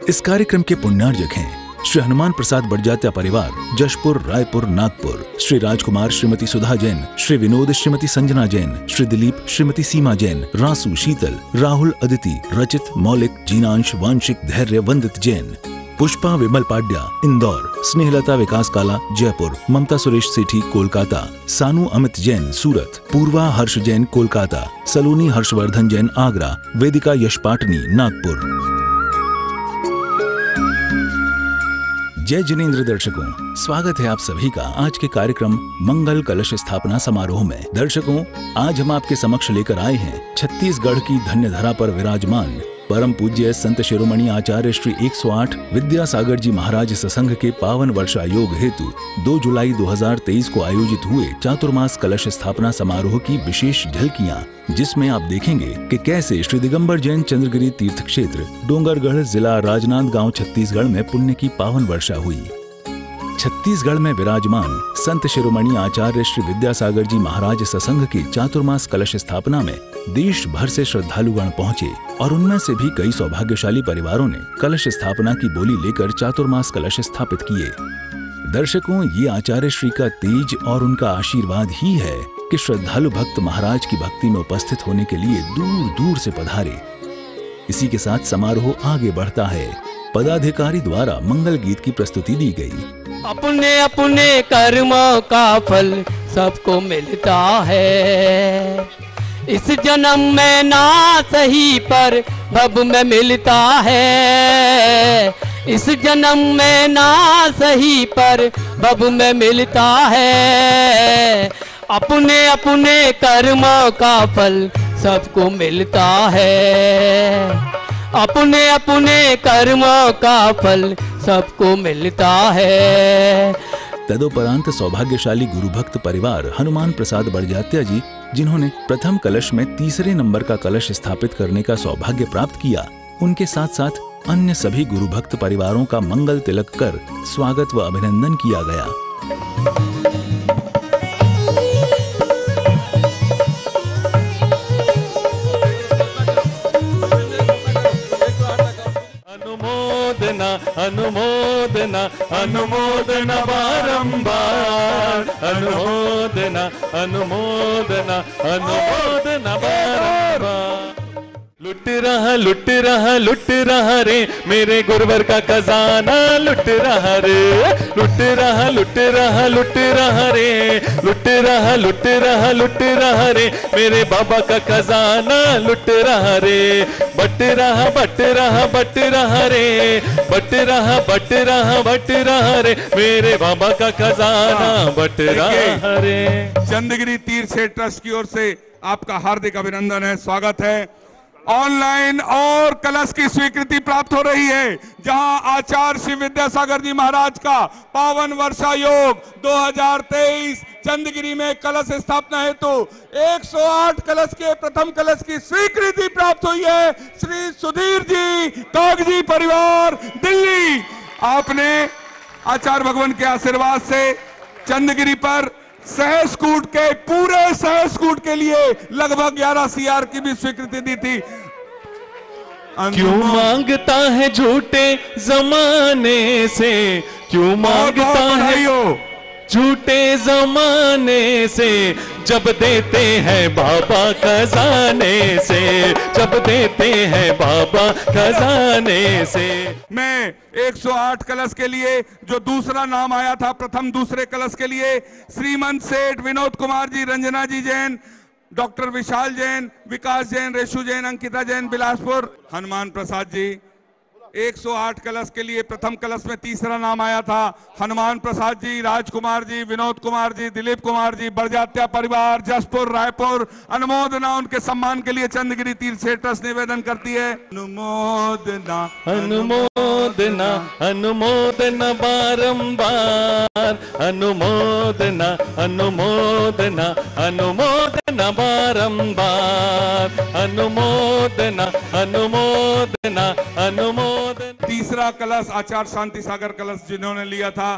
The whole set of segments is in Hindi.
इस कार्यक्रम के पुण्यार्जक हैं श्री हनुमान प्रसाद बड़जात्या परिवार, जशपुर, रायपुर, नागपुर। श्री राजकुमार श्रीमती सुधा जैन, श्री विनोद श्रीमती संजना जैन, श्री दिलीप श्रीमती सीमा जैन, रासू शीतल, राहुल अदिति, रचित मौलिक, जीनांश वांशिक, धैर्य वंदित जैन, पुष्पा विमल पाड्या इंदौर, स्नेहलता विकास काला जयपुर, ममता सुरेश सेठी कोलकाता, सानू अमित जैन सूरत, पूर्वा हर्ष जैन कोलकाता, सलोनी हर्षवर्धन जैन आगरा, वेदिका यश पाटनी नागपुर। जय जिनेन्द्र दर्शकों, स्वागत है आप सभी का आज के कार्यक्रम मंगल कलश स्थापना समारोह में। दर्शकों, आज हम आपके समक्ष लेकर आए हैं छत्तीसगढ़ की धन्य धरा पर विराजमान परम पूज्य संत शिरोमणि आचार्य श्री 108 विद्यासागर जी महाराज ससंघ के पावन वर्षायोग हेतु 2 जुलाई 2023 को आयोजित हुए चातुर्मास कलश स्थापना समारोह की विशेष झलकियां, जिसमें आप देखेंगे कि कैसे श्री दिगंबर जैन चंद्रगिरी तीर्थ क्षेत्र, डोंगरगढ़, जिला राजनांदगांव, छत्तीसगढ़ में पुण्य की पावन वर्षा हुई। छत्तीसगढ़ में विराजमान संत शिरोमणि आचार्य श्री विद्यासागर जी महाराज ससंघ की चातुर्मास कलश स्थापना में देश भर से श्रद्धालुगण पहुंचे और उनमें से भी कई सौभाग्यशाली परिवारों ने कलश स्थापना की बोली लेकर चातुर्मास कलश स्थापित किए। दर्शकों, ये आचार्य श्री का तेज और उनका आशीर्वाद ही है कि श्रद्धालु भक्त महाराज की भक्ति में उपस्थित होने के लिए दूर दूर से पधारे। इसी के साथ समारोह आगे बढ़ता है। पदाधिकारी द्वारा मंगल गीत की प्रस्तुति दी गई। अपने अपने कर्मों का फल सबको मिलता है, इस जन्म में ना सही पर भव में मिलता है, इस जन्म में ना सही पर भव में मिलता है। अपने अपने कर्मों का फल सबको मिलता है, अपने अपने कर्मों का फल सबको मिलता है। तदोपरांत सौभाग्यशाली गुरु भक्त परिवार हनुमान प्रसाद बड़जात्या जी, जिन्होंने प्रथम कलश में तीसरे नंबर का कलश स्थापित करने का सौभाग्य प्राप्त किया, उनके साथ साथ अन्य सभी गुरु भक्त परिवारों का मंगल तिलक कर स्वागत व अभिनंदन किया गया। अनुमोदना अनुमोदना बारंबार, अनुमोदना अनुमोदना अनुमोदना बारंबार। लुट रहा रे मेरे गुरुवर का खजाना, लुट रहा रे, लुट रहा रे, लुट रहा रे मेरे बाबा का खजाना, लुट रहा रे। बट रहा रे मेरे बाबा का खजाना, बट रहा रे। चंद्रगिरी तीर्थ क्षेत्र ट्रस्ट की ओर से आपका हार्दिक अभिनंदन है, स्वागत है। ऑनलाइन और कलश की स्वीकृति प्राप्त हो रही है, जहां आचार्य श्री विद्यासागर जी महाराज का पावन वर्षा योग 2023 चंद्रगिरी में कलश स्थापना हेतु 108 कलश के प्रथम कलश की स्वीकृति प्राप्त हुई है। श्री सुधीर जी कागजी परिवार दिल्ली, आपने आचार्य भगवान के आशीर्वाद से चंद्रगिरी पर सहस्कूट के पूरे सहस्कूट के लिए लगभग 11 CR की भी स्वीकृति दी थी। क्यों मांगता है झूठे जमाने से, क्यों मांगता है झूठे जमाने से, जब देते हैं बाबा खजाने से, जब देते हैं बाबा खजाने से। मैं 108 कलश के लिए जो दूसरा नाम आया था, प्रथम दूसरे कलश के लिए श्रीमंत सेठ विनोद कुमार जी, रंजना जी जैन, डॉक्टर विशाल जैन, विकास जैन, रेशु जैन, अंकिता जैन बिलासपुर, हनुमान प्रसाद जी 108 कलश के लिए प्रथम कलश में तीसरा नाम आया था। हनुमान प्रसाद जी, राजकुमार जी, विनोद कुमार जी, दिलीप कुमार जी, बड़जात्या परिवार, जसपुर, रायपुर। अनुमोदना उनके सम्मान के लिए चंद्रगिरी तीर्थ क्षेत्र ट्रस्ट निवेदन करती है। अनुमोदना अनुमोदना अनुमोदना बारंबार, अनुमोदना अनुमोदना अनुमोदना बारंबार, अनुमोदना अनुमोदना अनुमोदना। तीसरा कलश आचार्य शांति सागर कलश जिन्होंने लिया था,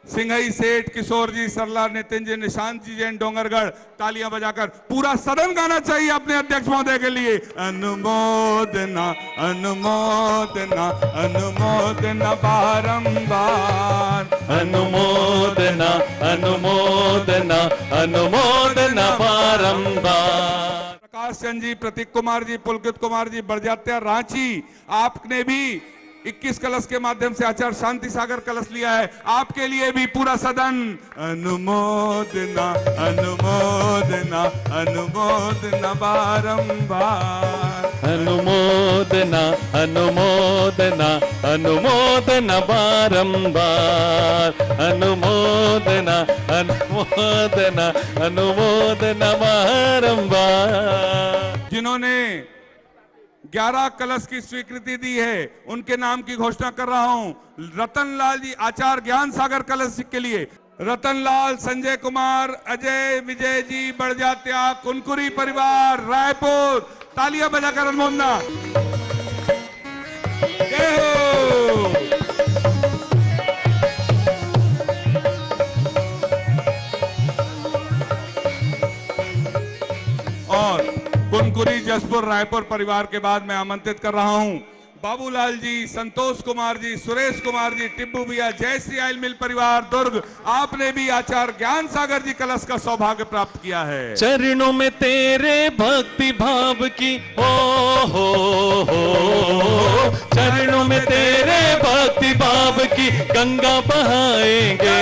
सिंघई सेठ, किशोर जी, सरला, नितिन जी, निशांत जी, जैन, डोंगरगढ़, तालियां बजाकर पूरा सदन गाना चाहिए अपने अध्यक्ष महोदय के लिए। अनुमोदना अनुमोदना अनुमोदना बारंबार, अनुमोदना अनुमोदना अनुमोदना बारंबार। प्रकाश चंद जी, प्रतीक कुमार जी, पुलकित कुमार जी, बड़जात्या, रांची, आपने भी 21 कलश के माध्यम से आचार्य शांति सागर कलश लिया है, आपके लिए भी पूरा सदन अनुमोदना अनुमोदना अनुमोदना बारंबार, अनुमोदना अनुमोदना अनुमोदना बारंबार, अनुमोदना अनुमोदना अनुमोदना बारंबार। जिन्होंने 11 कलश की स्वीकृति दी है उनके नाम की घोषणा कर रहा हूं। रतनलाल जी, आचार्य ज्ञान सागर कलश के लिए रतनलाल, संजय कुमार, अजय, विजय जी, बड़जात्या, कुनकुरी परिवार, रायपुर, तालियां बजाकर अनुमोदना। जय हो। और कुनकुरी, जसपुर, रायपुर परिवार के बाद मैं आमंत्रित कर रहा हूं बाबूलाल जी, संतोष कुमार जी, सुरेश कुमार जी, टिब्बू भैया, जयश्री आयल मिल परिवार, दुर्ग, आपने भी आचार्य ज्ञान सागर जी कलश का सौभाग्य प्राप्त किया है। चरणों में तेरे भक्ति भाव की हो, चरणों में तेरे भक्ति भाव की गंगा बहाएंगे,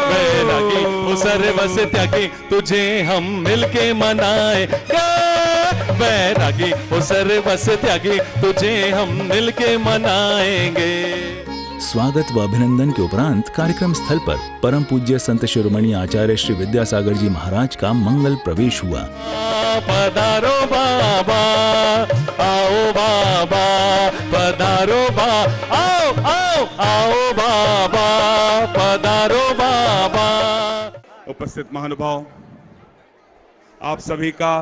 वैरागी वो सर्वस त्यागी तुझे हम मिलके मनाएंगे, वैरागी वो सर्वस त्यागी तुझे हम मिलके मनाएंगे। स्वागत व अभिनंदन के उपरांत कार्यक्रम स्थल पर परम पूज्य संत शिरोमणि आचार्य श्री विद्यासागर जी महाराज का मंगल प्रवेश हुआ। पधारो बाबा, आओ बाबा, पधारो बाबा, आओ आओ आओ बाबा, पधारो बाबा। उपस्थित महानुभाव, आप सभी का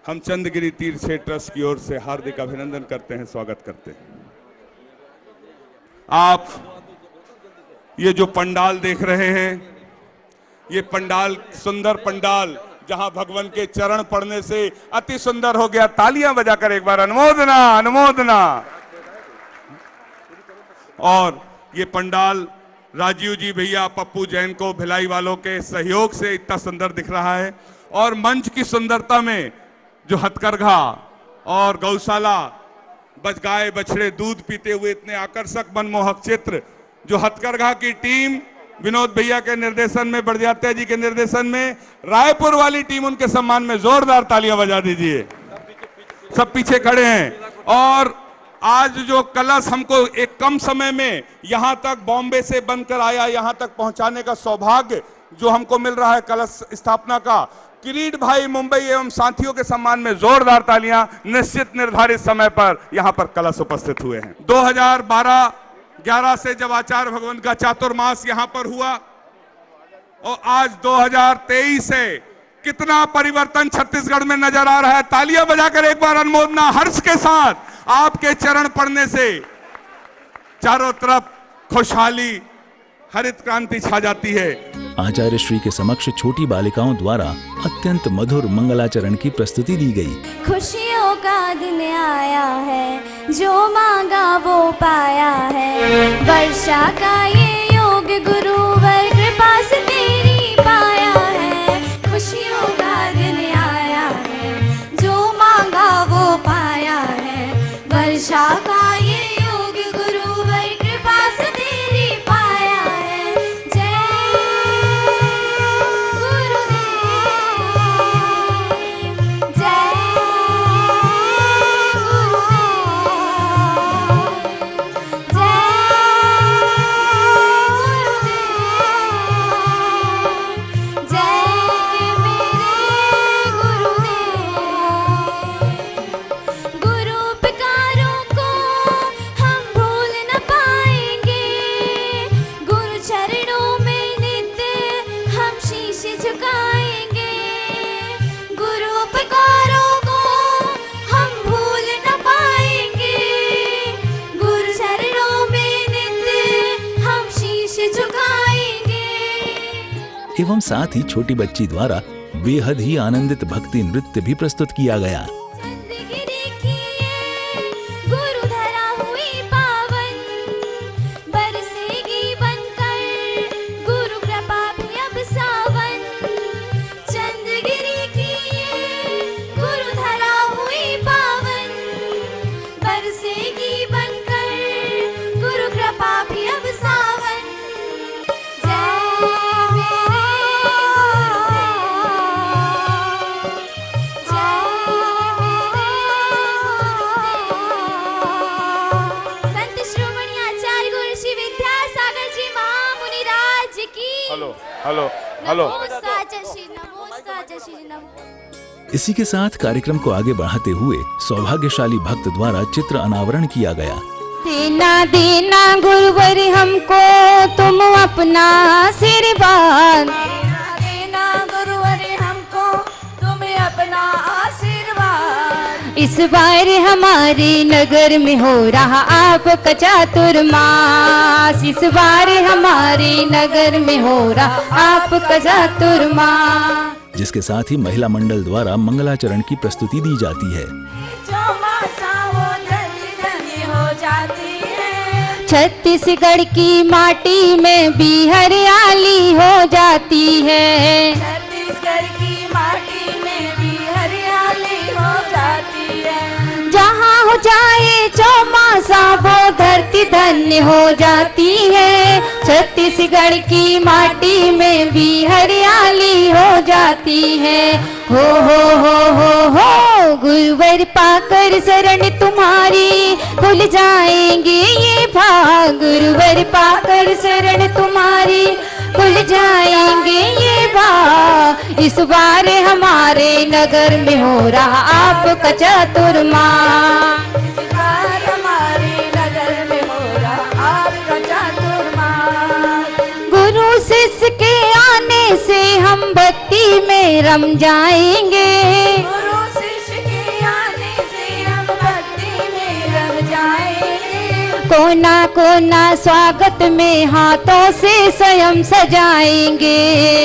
हम चंदगिरी तीर्थ क्षेत्र ट्रस्ट की ओर से हार्दिक अभिनंदन करते हैं, स्वागत करते हैं। आप ये जो पंडाल देख रहे हैं, ये पंडाल, सुंदर पंडाल, जहां भगवान के चरण पड़ने से अति सुंदर हो गया। तालियां बजाकर एक बार अनुमोदना अनुमोदना। और ये पंडाल राजीव जी भैया, पप्पू जैन को, भिलाई वालों के सहयोग से इतना सुंदर दिख रहा है। और मंच की सुंदरता में जो हथकरघा और गौशाला, गाय बछड़े दूध पीते हुए इतने आकर्षक मनमोहक चित्र, जो हथकरघा की टीम विनोद भैया के निर्देशन में, बड़जात्या जी के निर्देशन में, रायपुर वाली टीम, उनके सम्मान में जोरदार तालियां बजा दीजिए। सब पीछे खड़े हैं। और आज जो कलश हमको एक कम समय में यहां तक बॉम्बे से बनकर आया, यहां तक पहुंचाने का सौभाग्य जो हमको मिल रहा है कलश स्थापना का, किरीट भाई मुंबई एवं साथियों के सम्मान में जोरदार तालियां। निश्चित निर्धारित समय पर यहां पर कलश उपस्थित हुए हैं। 2012-11 से जब आचार्य भगवान का चातुर्मास यहां पर हुआ और आज 2023 से कितना परिवर्तन छत्तीसगढ़ में नजर आ रहा है। तालियां बजाकर एक बार अनुमोदना हर्ष के साथ। आपके चरण पड़ने से चारों तरफ खुशहाली, हरित क्रांति छा जाती है। आचार्य श्री के समक्ष छोटी बालिकाओं द्वारा अत्यंत मधुर मंगलाचरण की प्रस्तुति दी गई। खुशियों का दिन आया है, जो मांगा वो पाया है, वर्षा का ये योग गुरुवर कृपा से तेरी पाया है। खुशियों का दिन आया है, जो मांगा वो पाया है, वर्षा का ये योग गुरुवर कृपा से तेरी पाया है। जय गुरुदेव, जय एवं साथ ही छोटी बच्ची द्वारा बेहद ही आनंदित भक्ति नृत्य भी प्रस्तुत किया गया। चंदगिरी की ये गुरु धरा हुई पावन, बरसेगी बनकर गुरु कृपा भी अब सावन। चंदगिरी की ये गुरु धरा हुई पावन, बरसेगी बनकर गुरु कृपा भी अब सावन। Hello hello. इसी के साथ कार्यक्रम को आगे बढ़ाते हुए सौभाग्यशाली भक्त द्वारा चित्र अनावरण किया गया। देना देना गुरुवर हमको तुम अपना आशीर्वाद, देना गुरुवर हमको तुम अपना आशीर्वाद। इस बार हमारे नगर में हो रहा आपका चातुर्मास, इस बार हमारे नगर में हो रहा आपका चातुर्मास। जिसके साथ ही महिला मंडल द्वारा मंगलाचरण की प्रस्तुति दी जाती है। छत्तीसगढ़ की माटी में भी हरियाली हो जाती है, छत्तीसगढ़ की माटी में भी हरियाली हो जाती है। जहाँ हो जाए चौमासा वो धरती धन्य हो जाती है। छत्तीसगढ़ की माटी में भी हरियाली हो जाती है। हो गुरुवर पाकर शरण तुम्हारी खुल जाएंगे ये भाग, गुरुवर पाकर शरण तुम्हारी खुल जाएंगे ये भाग। इस बार हमारे नगर में हो रहा आपका चातुर्मास, इस बार हमारे नगर में हो रहा आपका चातुर्मास। गुरु शिष्य के आने से हम भक्ति में रम जाएंगे, गुरु शिष्य के आने से हम भक्ति में रम जाएंगे। कोना कोना स्वागत में हाथों से स्वयं सजाएंगे,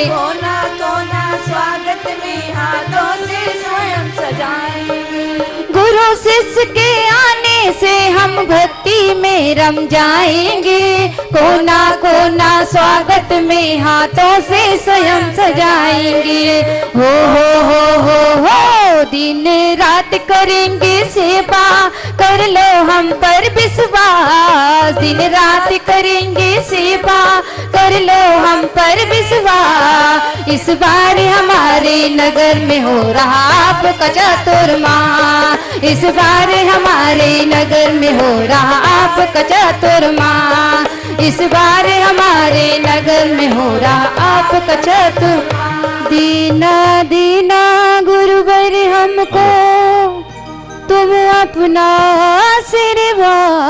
कोना कोना स्वागत में हाथों से स्वयं सजाएंगे। गुरु शिष्य के आने से हम भक्ति में रम जाएंगे। कोना कोना स्वागत में हाथों से स्वयं सजाएंगे। हो दिन रात करेंगे सेवा, कर लो हम पर विश्वास। दिन रात करेंगे सेवा, कर लो हम पर विश्वास। इस बार हमारे नगर में हो रहा आपका चातुर्मास, इस बार हमारे नगर में हो रहा आपका चातुर्मास। इस बार हमारे नगर में हो रहा आपका चातुर्मास। दीना दीना गुरुवर हमको तुम अपना आशीर्वाद।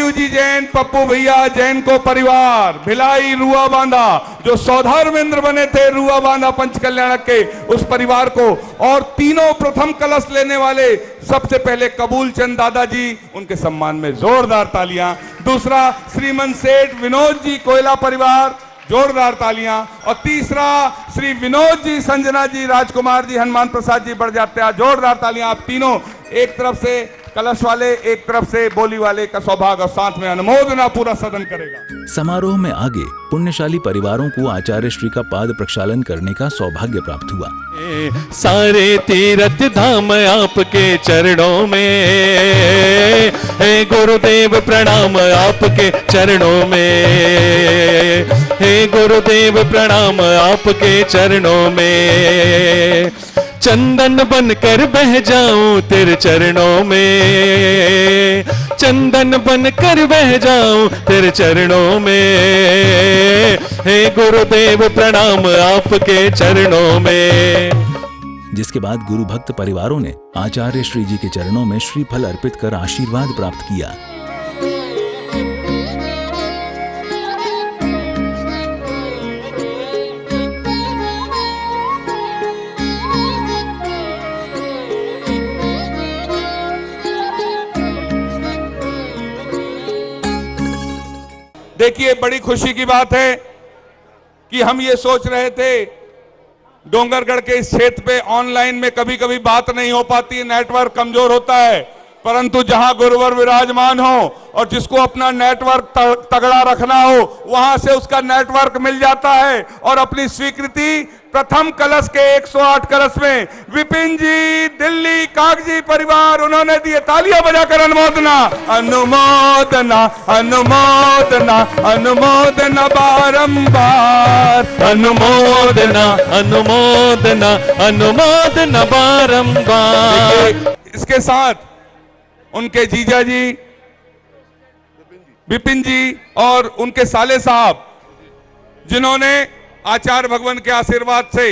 जी जैन, पप्पू भैया, जैन को परिवार, भिलाई रुआ बांधा, जो सौधर्मेंद्र बने थे रुआ बांधा पंच कल्याणक के, उस परिवार को, और तीनों प्रथम कलश लेने वाले सबसे पहले कबूल चंद दादाजी, उनके सम्मान में जोरदार तालियां। दूसरा श्रीमन सेठ विनोद जी कोयला परिवार, जोरदार तालियां। और तीसरा श्री विनोद जी, संजना जी, राजकुमार जी, हनुमान प्रसाद जी बड़जात्या, जोरदार तालियां। आप तीनों, एक तरफ से कलश वाले, एक तरफ से बोली वाले का सौभाग्य, और साथ में अनुमोदना पूरा सदन करेगा। समारोह में आगे पुण्यशाली परिवारों को आचार्य श्री का पाद प्रक्षालन करने का सौभाग्य प्राप्त हुआ। सारे तीर्थ धाम आपके चरणों में है गुरुदेव, प्रणाम आपके चरणों में है गुरुदेव, प्रणाम आपके चरणों में। चंदन बनकर बह जाऊं तेरे चरणों में, चंदन बनकर बह जाऊं तेरे चरणों में। हे गुरुदेव प्रणाम आपके चरणों में। जिसके बाद गुरु भक्त परिवारों ने आचार्य श्री जी के चरणों में श्रीफल अर्पित कर आशीर्वाद प्राप्त किया। देखिए, बड़ी खुशी की बात है कि हम ये सोच रहे थे डोंगरगढ़ के इस क्षेत्र पे ऑनलाइन में कभी कभी बात नहीं हो पाती, नेटवर्क कमजोर होता है, परंतु जहां गुरुवर विराजमान हो और जिसको अपना नेटवर्क तगड़ा रखना हो वहां से उसका नेटवर्क मिल जाता है। और अपनी स्वीकृति प्रथम कलश के 108 कलश में विपिन जी, दिल्ली कागजी परिवार, उन्होंने दिए। तालियां बजाकर अनुमोदना, अनुमोदना, अनुमोदना, अनुमोदना बारंबार, अनुमोदना, अनुमोदना, अनुमोदना बारंबार। इसके साथ उनके जीजा जी विपिन जी और उनके साले साहब, जिन्होंने आचार्य भगवान के आशीर्वाद से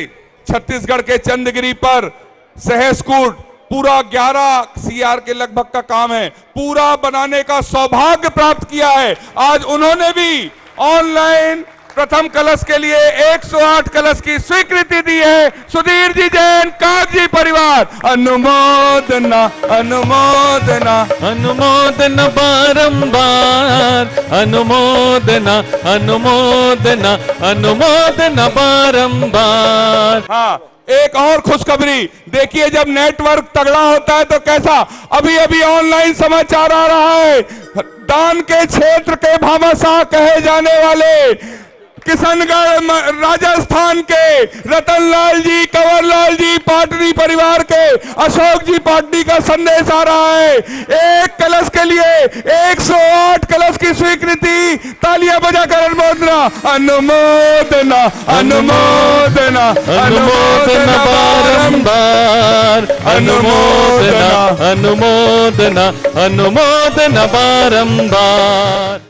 छत्तीसगढ़ के चंद्रगिरी पर सहसकूट पूरा 11 CR के लगभग का काम है, पूरा बनाने का सौभाग्य प्राप्त किया है। आज उन्होंने भी ऑनलाइन प्रथम कलश के लिए 108 कलश की स्वीकृति दी है। सुधीर जी जैन, कागजी परिवार, अनुमोदना, अनुमोदना, अनुमोदना बारंबार, अनुमोदना, अनुमोदना, अनुमोदना बारंबार। हाँ, एक और खुशखबरी देखिए, जब नेटवर्क तगड़ा होता है तो कैसा, अभी अभी ऑनलाइन समाचार आ रहा है, दान के क्षेत्र के भामाशाह कहे जाने वाले किशनगढ़ राजस्थान के रतनलाल जी, कंवरलाल जी पाटनी परिवार के अशोक जी पाटनी का संदेश आ रहा है। एक कलश के लिए 108 कलश की स्वीकृति। तालियां बजाकर अनुमोदना, अनुमोदना, अनुमोदना, अनुमोदना बारंबार, अनुमोदना, अनुमोदना, अनुमोदना बारंबार।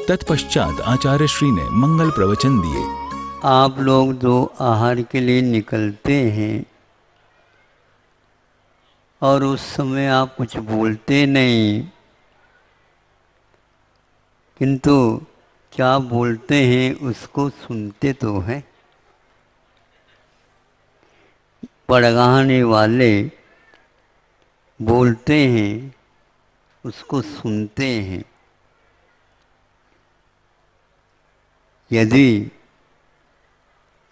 तत्पश्चात आचार्य श्री ने मंगल प्रवचन दिए। आप लोग जो आहार के लिए निकलते हैं और उस समय आप कुछ बोलते नहीं, किंतु क्या बोलते हैं उसको सुनते तो हैं। पढ़ाने वाले बोलते हैं, उसको सुनते हैं। यदि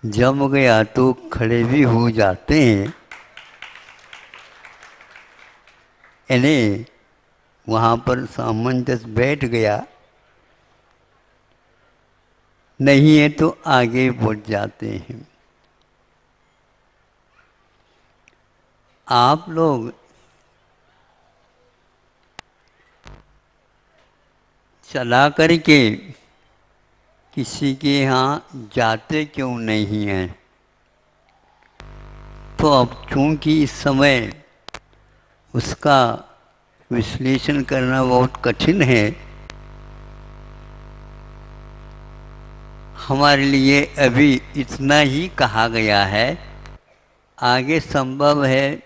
जम गया तो खड़े भी हो जाते हैं, यानी वहाँ पर सामंजस्य बैठ गया, नहीं है तो आगे बढ़ जाते हैं। आप लोग चला करके किसी के यहाँ जाते क्यों नहीं हैं? तो अब चूँकि इस समय उसका विश्लेषण करना बहुत कठिन है, हमारे लिए अभी इतना ही कहा गया है। आगे संभव है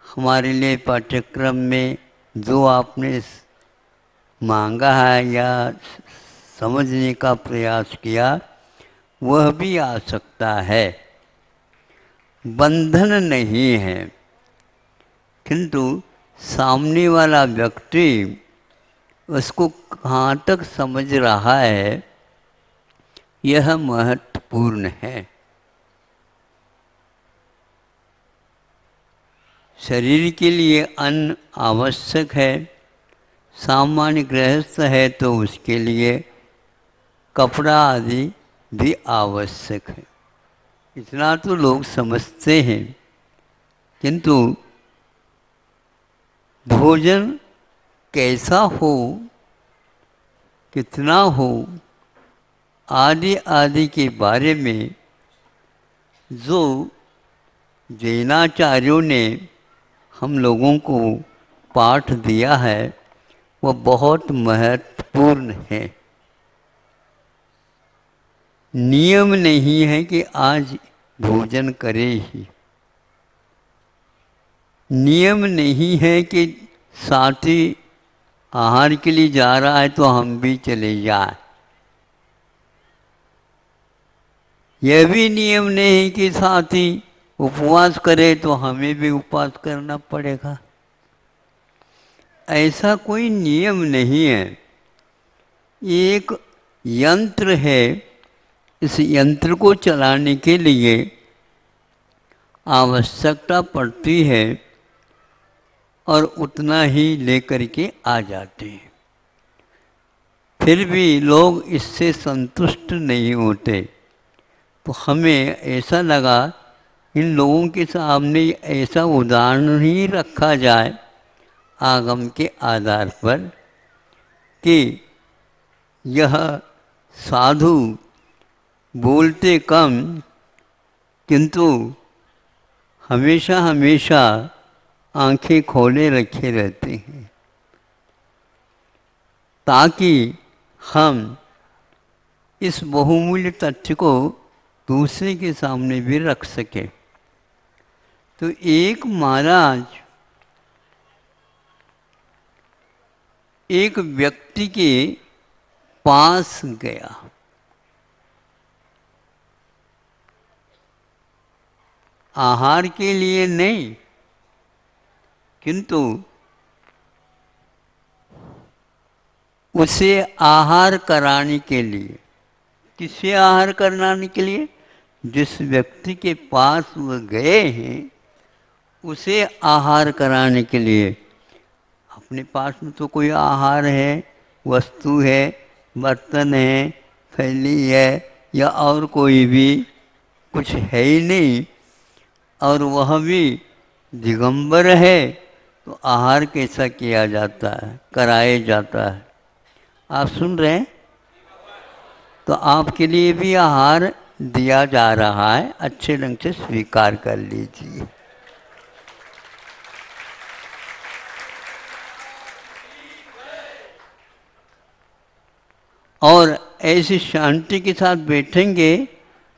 हमारे लिए पाठ्यक्रम में जो आपने मांगा है या समझने का प्रयास किया, वह भी आ सकता है। बंधन नहीं है, किंतु सामने वाला व्यक्ति उसको कहाँ तक समझ रहा है, यह महत्वपूर्ण है। शरीर के लिए अन्न आवश्यक है, सामान्य गृहस्थ है तो उसके लिए कपड़ा आदि भी आवश्यक है। इतना तो लोग समझते हैं, किंतु भोजन कैसा हो, कितना हो, आदि आदि के बारे में जो जैनाचार्यों ने हम लोगों को पाठ दिया है, वह बहुत महत्वपूर्ण है। नियम नहीं है कि आज भोजन करें ही, नियम नहीं है कि साथी आहार के लिए जा रहा है तो हम भी चले जाएं। यह भी नियम नहीं कि साथी उपवास करे तो हमें भी उपवास करना पड़ेगा। ऐसा कोई नियम नहीं है। एक यंत्र है, इस यंत्र को चलाने के लिए आवश्यकता पड़ती है और उतना ही लेकर के आ जाते हैं। फिर भी लोग इससे संतुष्ट नहीं होते, तो हमें ऐसा लगा इन लोगों के सामने ऐसा उदाहरण ही रखा जाए आगम के आधार पर कि यह साधु बोलते कम किंतु हमेशा हमेशा आंखें खोले रखे रहते हैं, ताकि हम इस बहुमूल्य तथ्य को दूसरे के सामने भी रख सकें। तो एक महाराज एक व्यक्ति के पास गया, आहार के लिए नहीं, किंतु उसे आहार कराने के लिए। किसे आहार कराने के लिए? जिस व्यक्ति के पास वह गए हैं उसे आहार कराने के लिए। अपने पास में तो कोई आहार है, वस्तु है, बर्तन है, थैली है या और कोई भी कुछ है ही नहीं, और वह भी दिगंबर है, तो आहार कैसा किया जाता है, कराया जाता है। आप सुन रहे हैं? तो आपके लिए भी आहार दिया जा रहा है, अच्छे ढंग से स्वीकार कर लीजिए। और ऐसी शांति के साथ बैठेंगे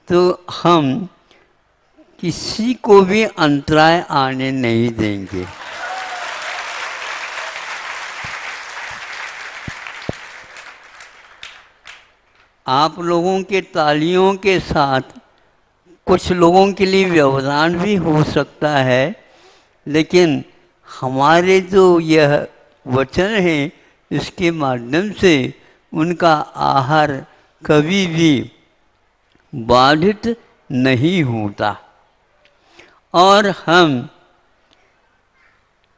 तो हम किसी को भी अंतराय आने नहीं देंगे। आप लोगों के तालियों के साथ कुछ लोगों के लिए व्यवधान भी हो सकता है, लेकिन हमारे जो यह वचन है इसके माध्यम से उनका आहार कभी भी बाधित नहीं होता। और हम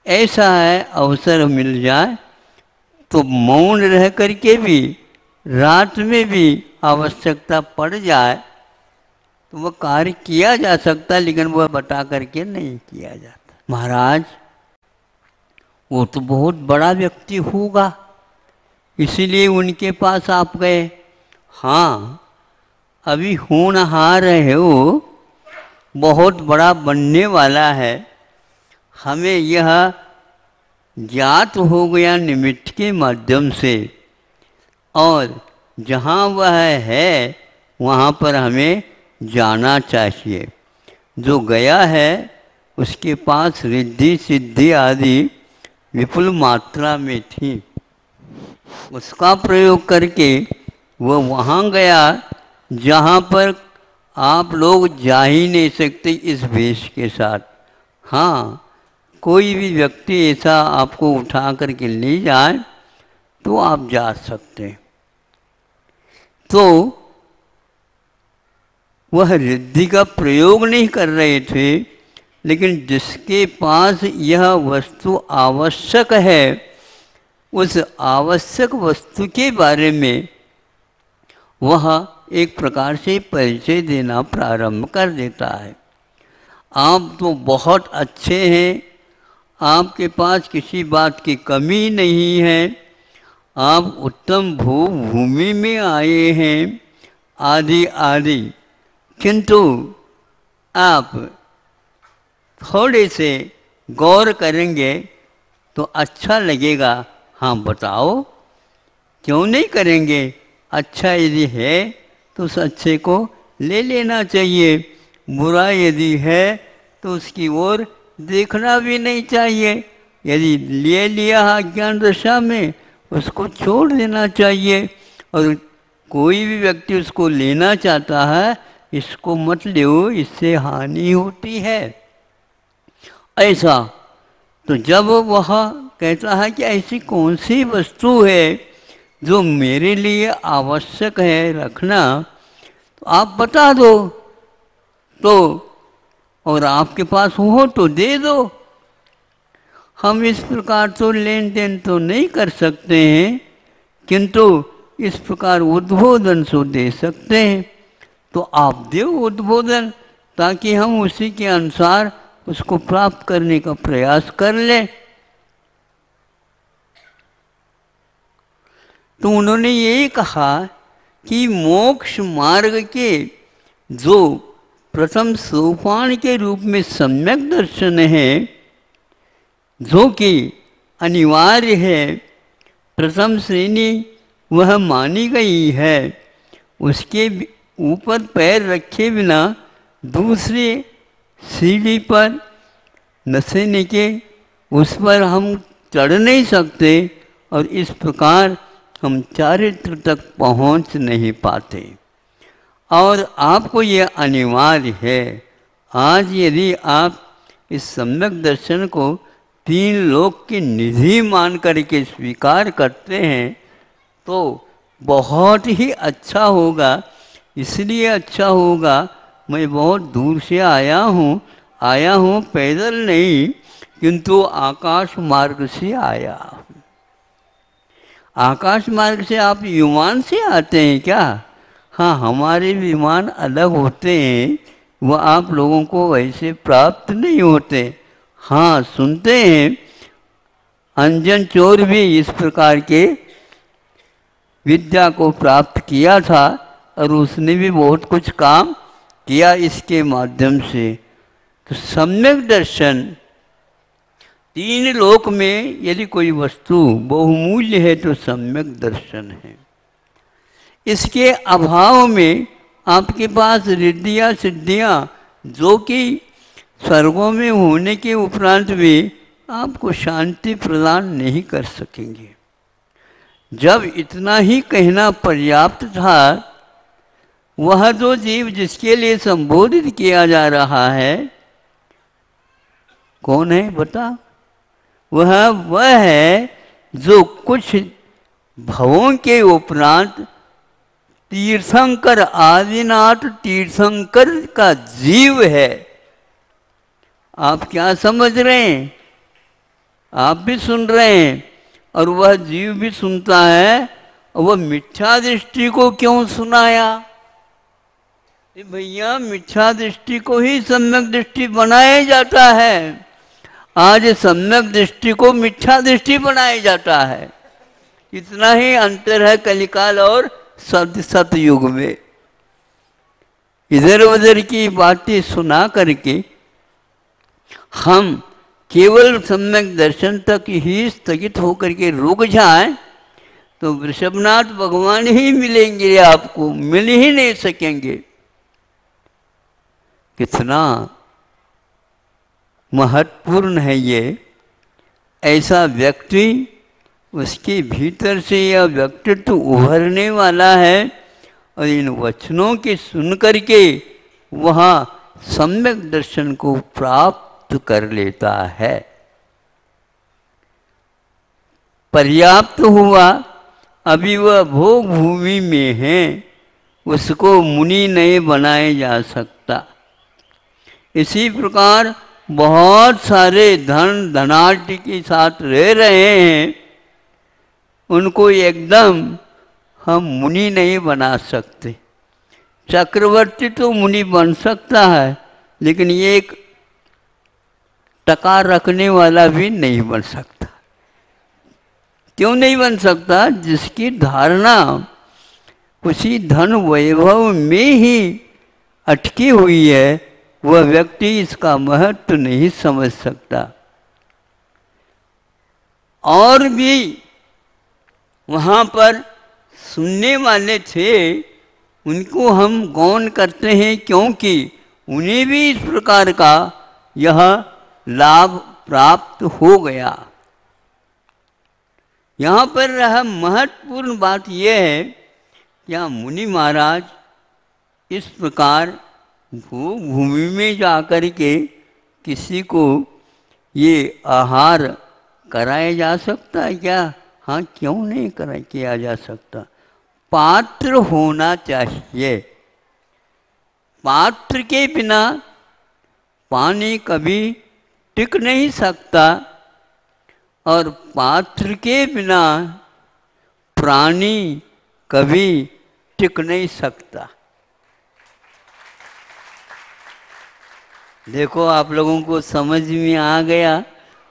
ऐसा है अवसर मिल जाए तो मौन रह करके भी, रात में भी आवश्यकता पड़ जाए तो वह कार्य किया जा सकता, लेकिन वह बता करके नहीं किया जाता। महाराज वो तो बहुत बड़ा व्यक्ति होगा, इसीलिए उनके पास आप गए। हाँ, अभी होनहार है, वो बहुत बड़ा बनने वाला है। हमें यह ज्ञात हो गया निमित्त के माध्यम से, और जहाँ वह है वहाँ पर हमें जाना चाहिए। जो गया है उसके पास रिद्धि सिद्धि आदि विपुल मात्रा में थी। उसका प्रयोग करके वो वहाँ गया जहाँ पर आप लोग जा ही नहीं सकते इस वेश के साथ। हाँ, कोई भी व्यक्ति ऐसा आपको उठा करके ले जाए तो आप जा सकते। तो वह रिद्धि का प्रयोग नहीं कर रहे थे, लेकिन जिसके पास यह वस्तु आवश्यक है उस आवश्यक वस्तु के बारे में वह एक प्रकार से परिचय देना प्रारंभ कर देता है। आप तो बहुत अच्छे हैं, आपके पास किसी बात की कमी नहीं है, आप उत्तम भूमि में आए हैं आदि आदि, किंतु आप थोड़े से गौर करेंगे तो अच्छा लगेगा। हाँ बताओ, क्यों नहीं करेंगे? अच्छा यदि है तो उस अच्छे को ले लेना चाहिए, बुरा यदि है तो उसकी ओर देखना भी नहीं चाहिए। यदि ले लिया अज्ञान दशा में उसको छोड़ देना चाहिए। और कोई भी व्यक्ति उसको लेना चाहता है, इसको मत लो, इससे हानि होती है। ऐसा तो जब वह कहता है कि ऐसी कौन सी वस्तु है जो मेरे लिए आवश्यक है रखना, तो आप बता दो, तो और आपके पास हो तो दे दो। हम इस प्रकार तो लेन देन तो नहीं कर सकते हैं, किंतु इस प्रकार उद्बोधन सो दे सकते हैं। तो आप दो उद्बोधन, ताकि हम उसी के अनुसार उसको प्राप्त करने का प्रयास कर लें। तो उन्होंने ये कहा कि मोक्ष मार्ग के जो प्रथम सोपान के रूप में सम्यक दर्शन है, जो कि अनिवार्य है, प्रथम श्रेणी वह मानी गई है, उसके ऊपर पैर रखे बिना दूसरे सीढ़ी पर नसेने के उस पर हम चढ़ नहीं सकते, और इस प्रकार हम चारित्र तक पहुंच नहीं पाते। और आपको ये अनिवार्य है। आज यदि आप इस सम्यक दर्शन को तीन लोक की निधि मान करके स्वीकार करते हैं तो बहुत ही अच्छा होगा। इसलिए अच्छा होगा, मैं बहुत दूर से आया हूँ पैदल नहीं, किंतु आकाश मार्ग से आया हूँ। आकाश मार्ग से आप विमान से आते हैं क्या? हाँ, हमारे विमान अलग होते हैं, वह आप लोगों को वैसे प्राप्त नहीं होते। हाँ, सुनते हैं अंजन चोर भी इस प्रकार के विद्या को प्राप्त किया था, और उसने भी बहुत कुछ काम किया इसके माध्यम से। तो सम्यक दर्शन, तीन लोक में यदि कोई वस्तु बहुमूल्य है तो सम्यक दर्शन है। इसके अभाव में आपके पास रिद्धियाँ सिद्धियाँ जो कि स्वर्गों में होने के उपरांत भी आपको शांति प्रदान नहीं कर सकेंगे। जब इतना ही कहना पर्याप्त था, वह जो जीव जिसके लिए संबोधित किया जा रहा है कौन है बता? वह है जो कुछ भवों के उपरांत तीर्थंकर आदिनाथ तीर्थंकर का जीव है। आप क्या समझ रहे हैं? आप भी सुन रहे हैं और वह जीव भी सुनता है। और वह मिथ्या दृष्टि को क्यों सुनाया? भैया, मिथ्या दृष्टि को ही सम्यक दृष्टि बनाया जाता है। आज सम्यक दृष्टि को मिथ्या दृष्टि बनाया जाता है। इतना ही अंतर है कलिकाल और सतयुग में। इधर उधर की बातें सुना करके हम केवल सम्यक दर्शन तक ही स्थगित होकर के रुक जाएं तो वृषभनाथ भगवान ही मिलेंगे, आपको मिल ही नहीं सकेंगे। कितना महत्वपूर्ण है ये। ऐसा व्यक्ति उसके भीतर से यह व्यक्तित्व उभरने वाला है और इन वचनों के सुन करके वह सम्यक दर्शन को प्राप्त कर लेता है। पर्याप्त हुआ, अभी वह भोग भूमि में है, उसको मुनि नहीं बनाया जा सकता। इसी प्रकार बहुत सारे धनाढ्य के साथ रह रहे हैं, उनको एकदम हम मुनि नहीं बना सकते। चक्रवर्ती तो मुनि बन सकता है, लेकिन एक टका रखने वाला भी नहीं बन सकता। क्यों नहीं बन सकता? जिसकी धारणा उसी धन वैभव में ही अटकी हुई है, वह व्यक्ति इसका महत्व नहीं समझ सकता। और भी वहाँ पर सुनने वाले थे, उनको हम गौण करते हैं, क्योंकि उन्हें भी इस प्रकार का यह लाभ प्राप्त हो गया। यहाँ पर यह महत्वपूर्ण बात यह है, क्या मुनि महाराज इस प्रकार भूमि में जाकर के किसी को ये आहार कराया जा सकता है क्या? हाँ, क्यों नहीं किया जा सकता? पात्र होना चाहिए। पात्र के बिना पानी कभी टिक नहीं सकता और पात्र के बिना प्राणी कभी टिक नहीं सकता। देखो, आप लोगों को समझ में आ गया।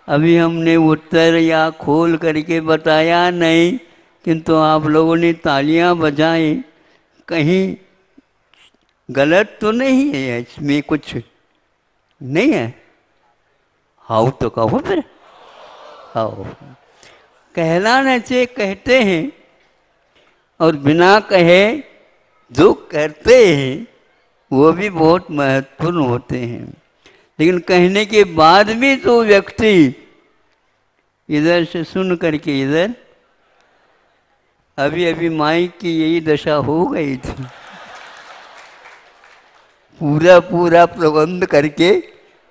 अभी हमने उत्तर या खोल करके बताया नहीं, किंतु आप लोगों ने तालियां बजाई। कहीं गलत तो नहीं है इसमें? कुछ नहीं है? हाउ तो कहो फिर, हाउ। कहलाने से कहते हैं, और बिना कहे जो करते हैं वो भी बहुत महत्वपूर्ण होते हैं। लेकिन कहने के बाद भी तो व्यक्ति इधर से सुन करके इधर, अभी अभी माइक की यही दशा हो गई थी। पूरा प्रबंध करके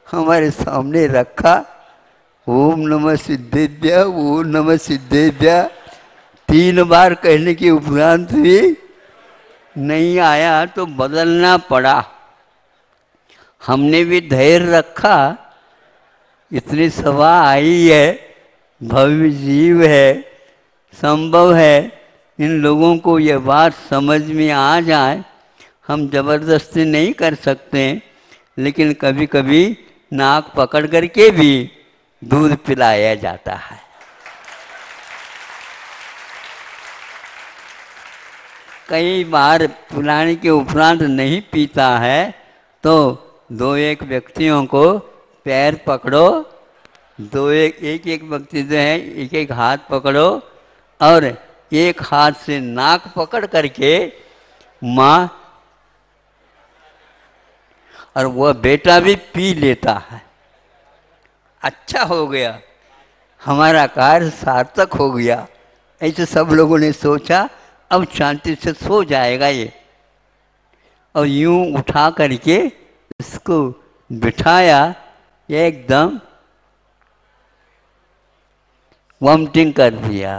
हमारे सामने रखा, ओम नमः सिद्धेभ्य, ओम नमः सिद्धेभ्य 3 बार कहने के उपरांत भी नहीं आया तो बदलना पड़ा। हमने भी धैर्य रखा, इतनी सभा आई है, भव्य जीव है, संभव है इन लोगों को यह बात समझ में आ जाए। हम जबरदस्ती नहीं कर सकते, लेकिन कभी कभी नाक पकड़ करके भी दूध पिलाया जाता है। कई बार पिलाने के उपरांत नहीं पीता है तो 2-1 व्यक्तियों को पैर पकड़ो, एक व्यक्ति जो है एक हाथ पकड़ो और एक हाथ से नाक पकड़ करके माँ, और वह बेटा भी पी लेता है। अच्छा हो गया, हमारा कार्य सार्थक हो गया। ऐसे सब लोगों ने सोचा, अब शांति से सो जाएगा ये। और यूं उठा करके इसको बिठाया, एकदम वॉमिटिंग कर दिया,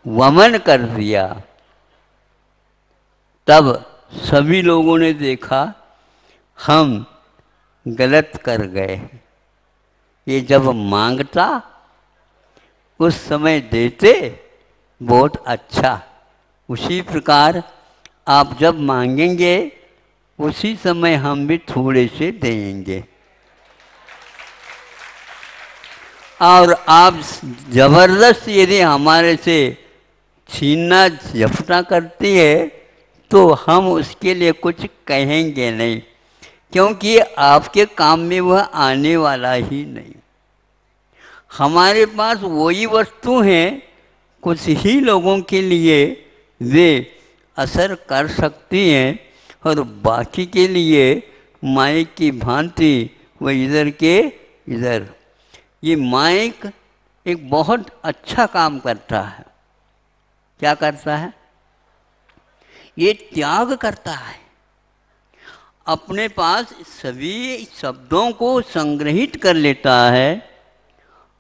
वमन कर दिया। तब सभी लोगों ने देखा हम गलत कर गए। ये जब मांगता उस समय देते बहुत अच्छा। उसी प्रकार आप जब मांगेंगे उसी समय हम भी थोड़े से देंगे। और आप जबरदस्त यदि हमारे से छीनना झपटा करती है तो हम उसके लिए कुछ कहेंगे नहीं, क्योंकि आपके काम में वह आने वाला ही नहीं। हमारे पास वही वस्तु हैं, कुछ ही लोगों के लिए वे असर कर सकती हैं और बाकी के लिए माइक की भांति वह इधर के इधर। ये माइक एक बहुत अच्छा काम करता है। क्या करता है? ये त्याग करता है। अपने पास सभी शब्दों को संग्रहित कर लेता है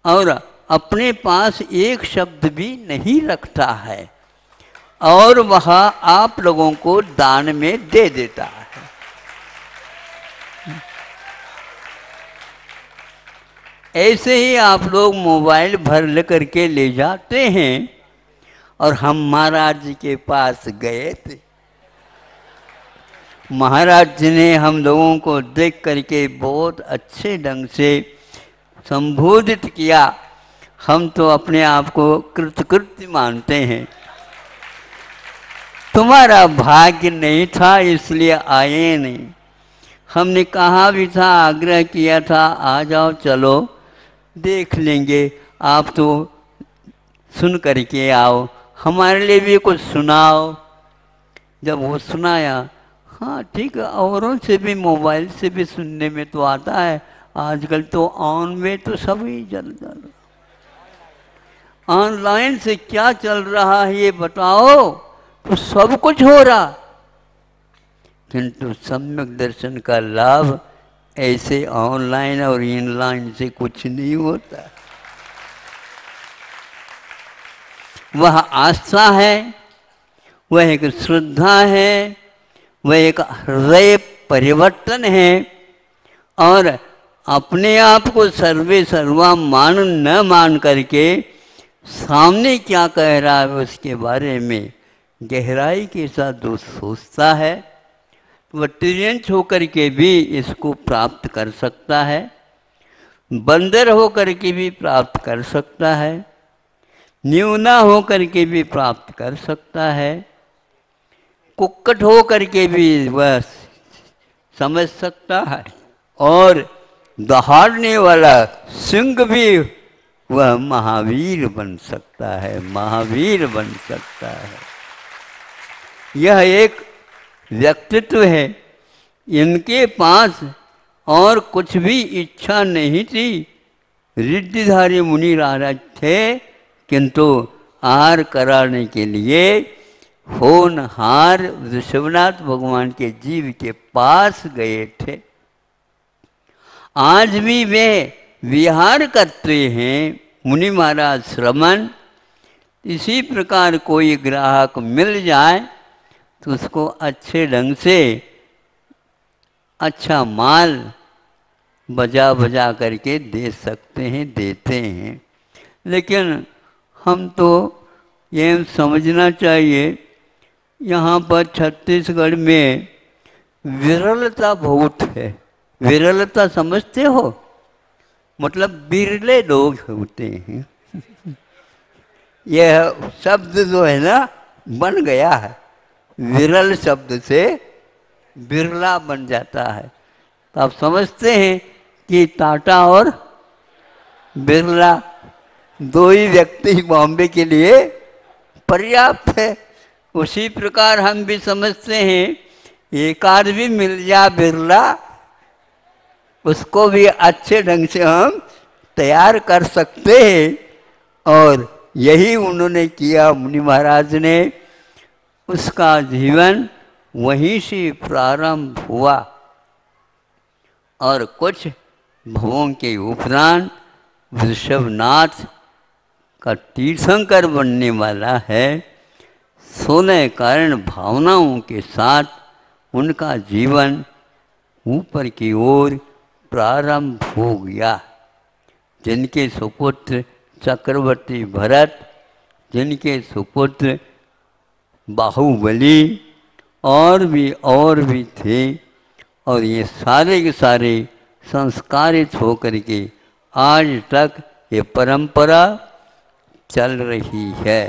और अपने पास एक शब्द भी नहीं रखता है और वह आप लोगों को दान में दे देता है। ऐसे ही आप लोग मोबाइल भर करके ले जाते हैं और हम महाराज जी के पास गए थे। महाराज जी ने हम लोगों को देख करके बहुत अच्छे ढंग से संबोधित किया। हम तो अपने आप को कृतकृत्य मानते हैं। तुम्हारा भाग्य नहीं था इसलिए आए नहीं। हमने कहा भी था, आग्रह किया था, आ जाओ चलो देख लेंगे, आप तो सुन करके आओ, हमारे लिए भी कुछ सुनाओ। जब वो सुनाया, हाँ ठीक है, औरों से भी मोबाइल से भी सुनने में तो आता है, आजकल तो ऑन में तो सभी चल रहा। ऑनलाइन से क्या चल रहा है ये बताओ, तो सब कुछ हो रहा, किंतु सम्यक दर्शन का लाभ ऐसे ऑनलाइन और इनलाइन से कुछ नहीं होता। वह आस्था है, वह एक श्रद्धा है, वह एक हृदय परिवर्तन है और अपने आप को सर्वे सर्वा मान न मान करके सामने क्या कह रहा है उसके बारे में गहराई के साथ जो सोचता है वह ट्रियंच होकर के भी इसको प्राप्त कर सकता है, बंदर होकर के भी प्राप्त कर सकता है, न्यूना होकर के भी प्राप्त कर सकता है, कुक्कट होकर के भी वह समझ सकता है और दहाड़ने वाला सिंह भी वह महावीर बन सकता है, महावीर बन सकता है। यह एक व्यक्तित्व है। इनके पास और कुछ भी इच्छा नहीं थी। रिद्धिधारी मुनि महाराज थे, किंतु आहार कराने के लिए होनहार ऋषभनाथ भगवान के जीव के पास गए थे। आज भी वे विहार करते हैं मुनि महाराज श्रमण। इसी प्रकार कोई ग्राहक मिल जाए तो उसको अच्छे ढंग से अच्छा माल बजा बजा करके दे सकते हैं, देते हैं। लेकिन हम तो ये समझना चाहिए, यहाँ पर छत्तीसगढ़ में विरलता बहुत है। विरलता समझते हो? मतलब बिरले लोग होते हैं। यह शब्द जो है ना बन गया है, विरल शब्द से बिरला बन जाता है। तो आप समझते हैं कि टाटा और बिरला दो ही व्यक्ति बॉम्बे के लिए पर्याप्त है। उसी प्रकार हम भी समझते हैं एक आदमी मिल जा बिरला, उसको भी अच्छे ढंग से हम तैयार कर सकते हैं। और यही उन्होंने किया। मुनि महाराज ने, उसका जीवन वहीं से प्रारंभ हुआ और कुछ भवों के उपरांत ऋषभनाथ का तीर्थंकर बनने वाला है। 16 कारण भावनाओं के साथ उनका जीवन ऊपर की ओर प्रारंभ हो गया। जिनके सुपुत्र चक्रवर्ती भरत, जिनके सुपुत्र बाहुबली और भी थे, और ये सारे के सारे संस्कारित होकर के आज तक ये परंपरा चल रही है।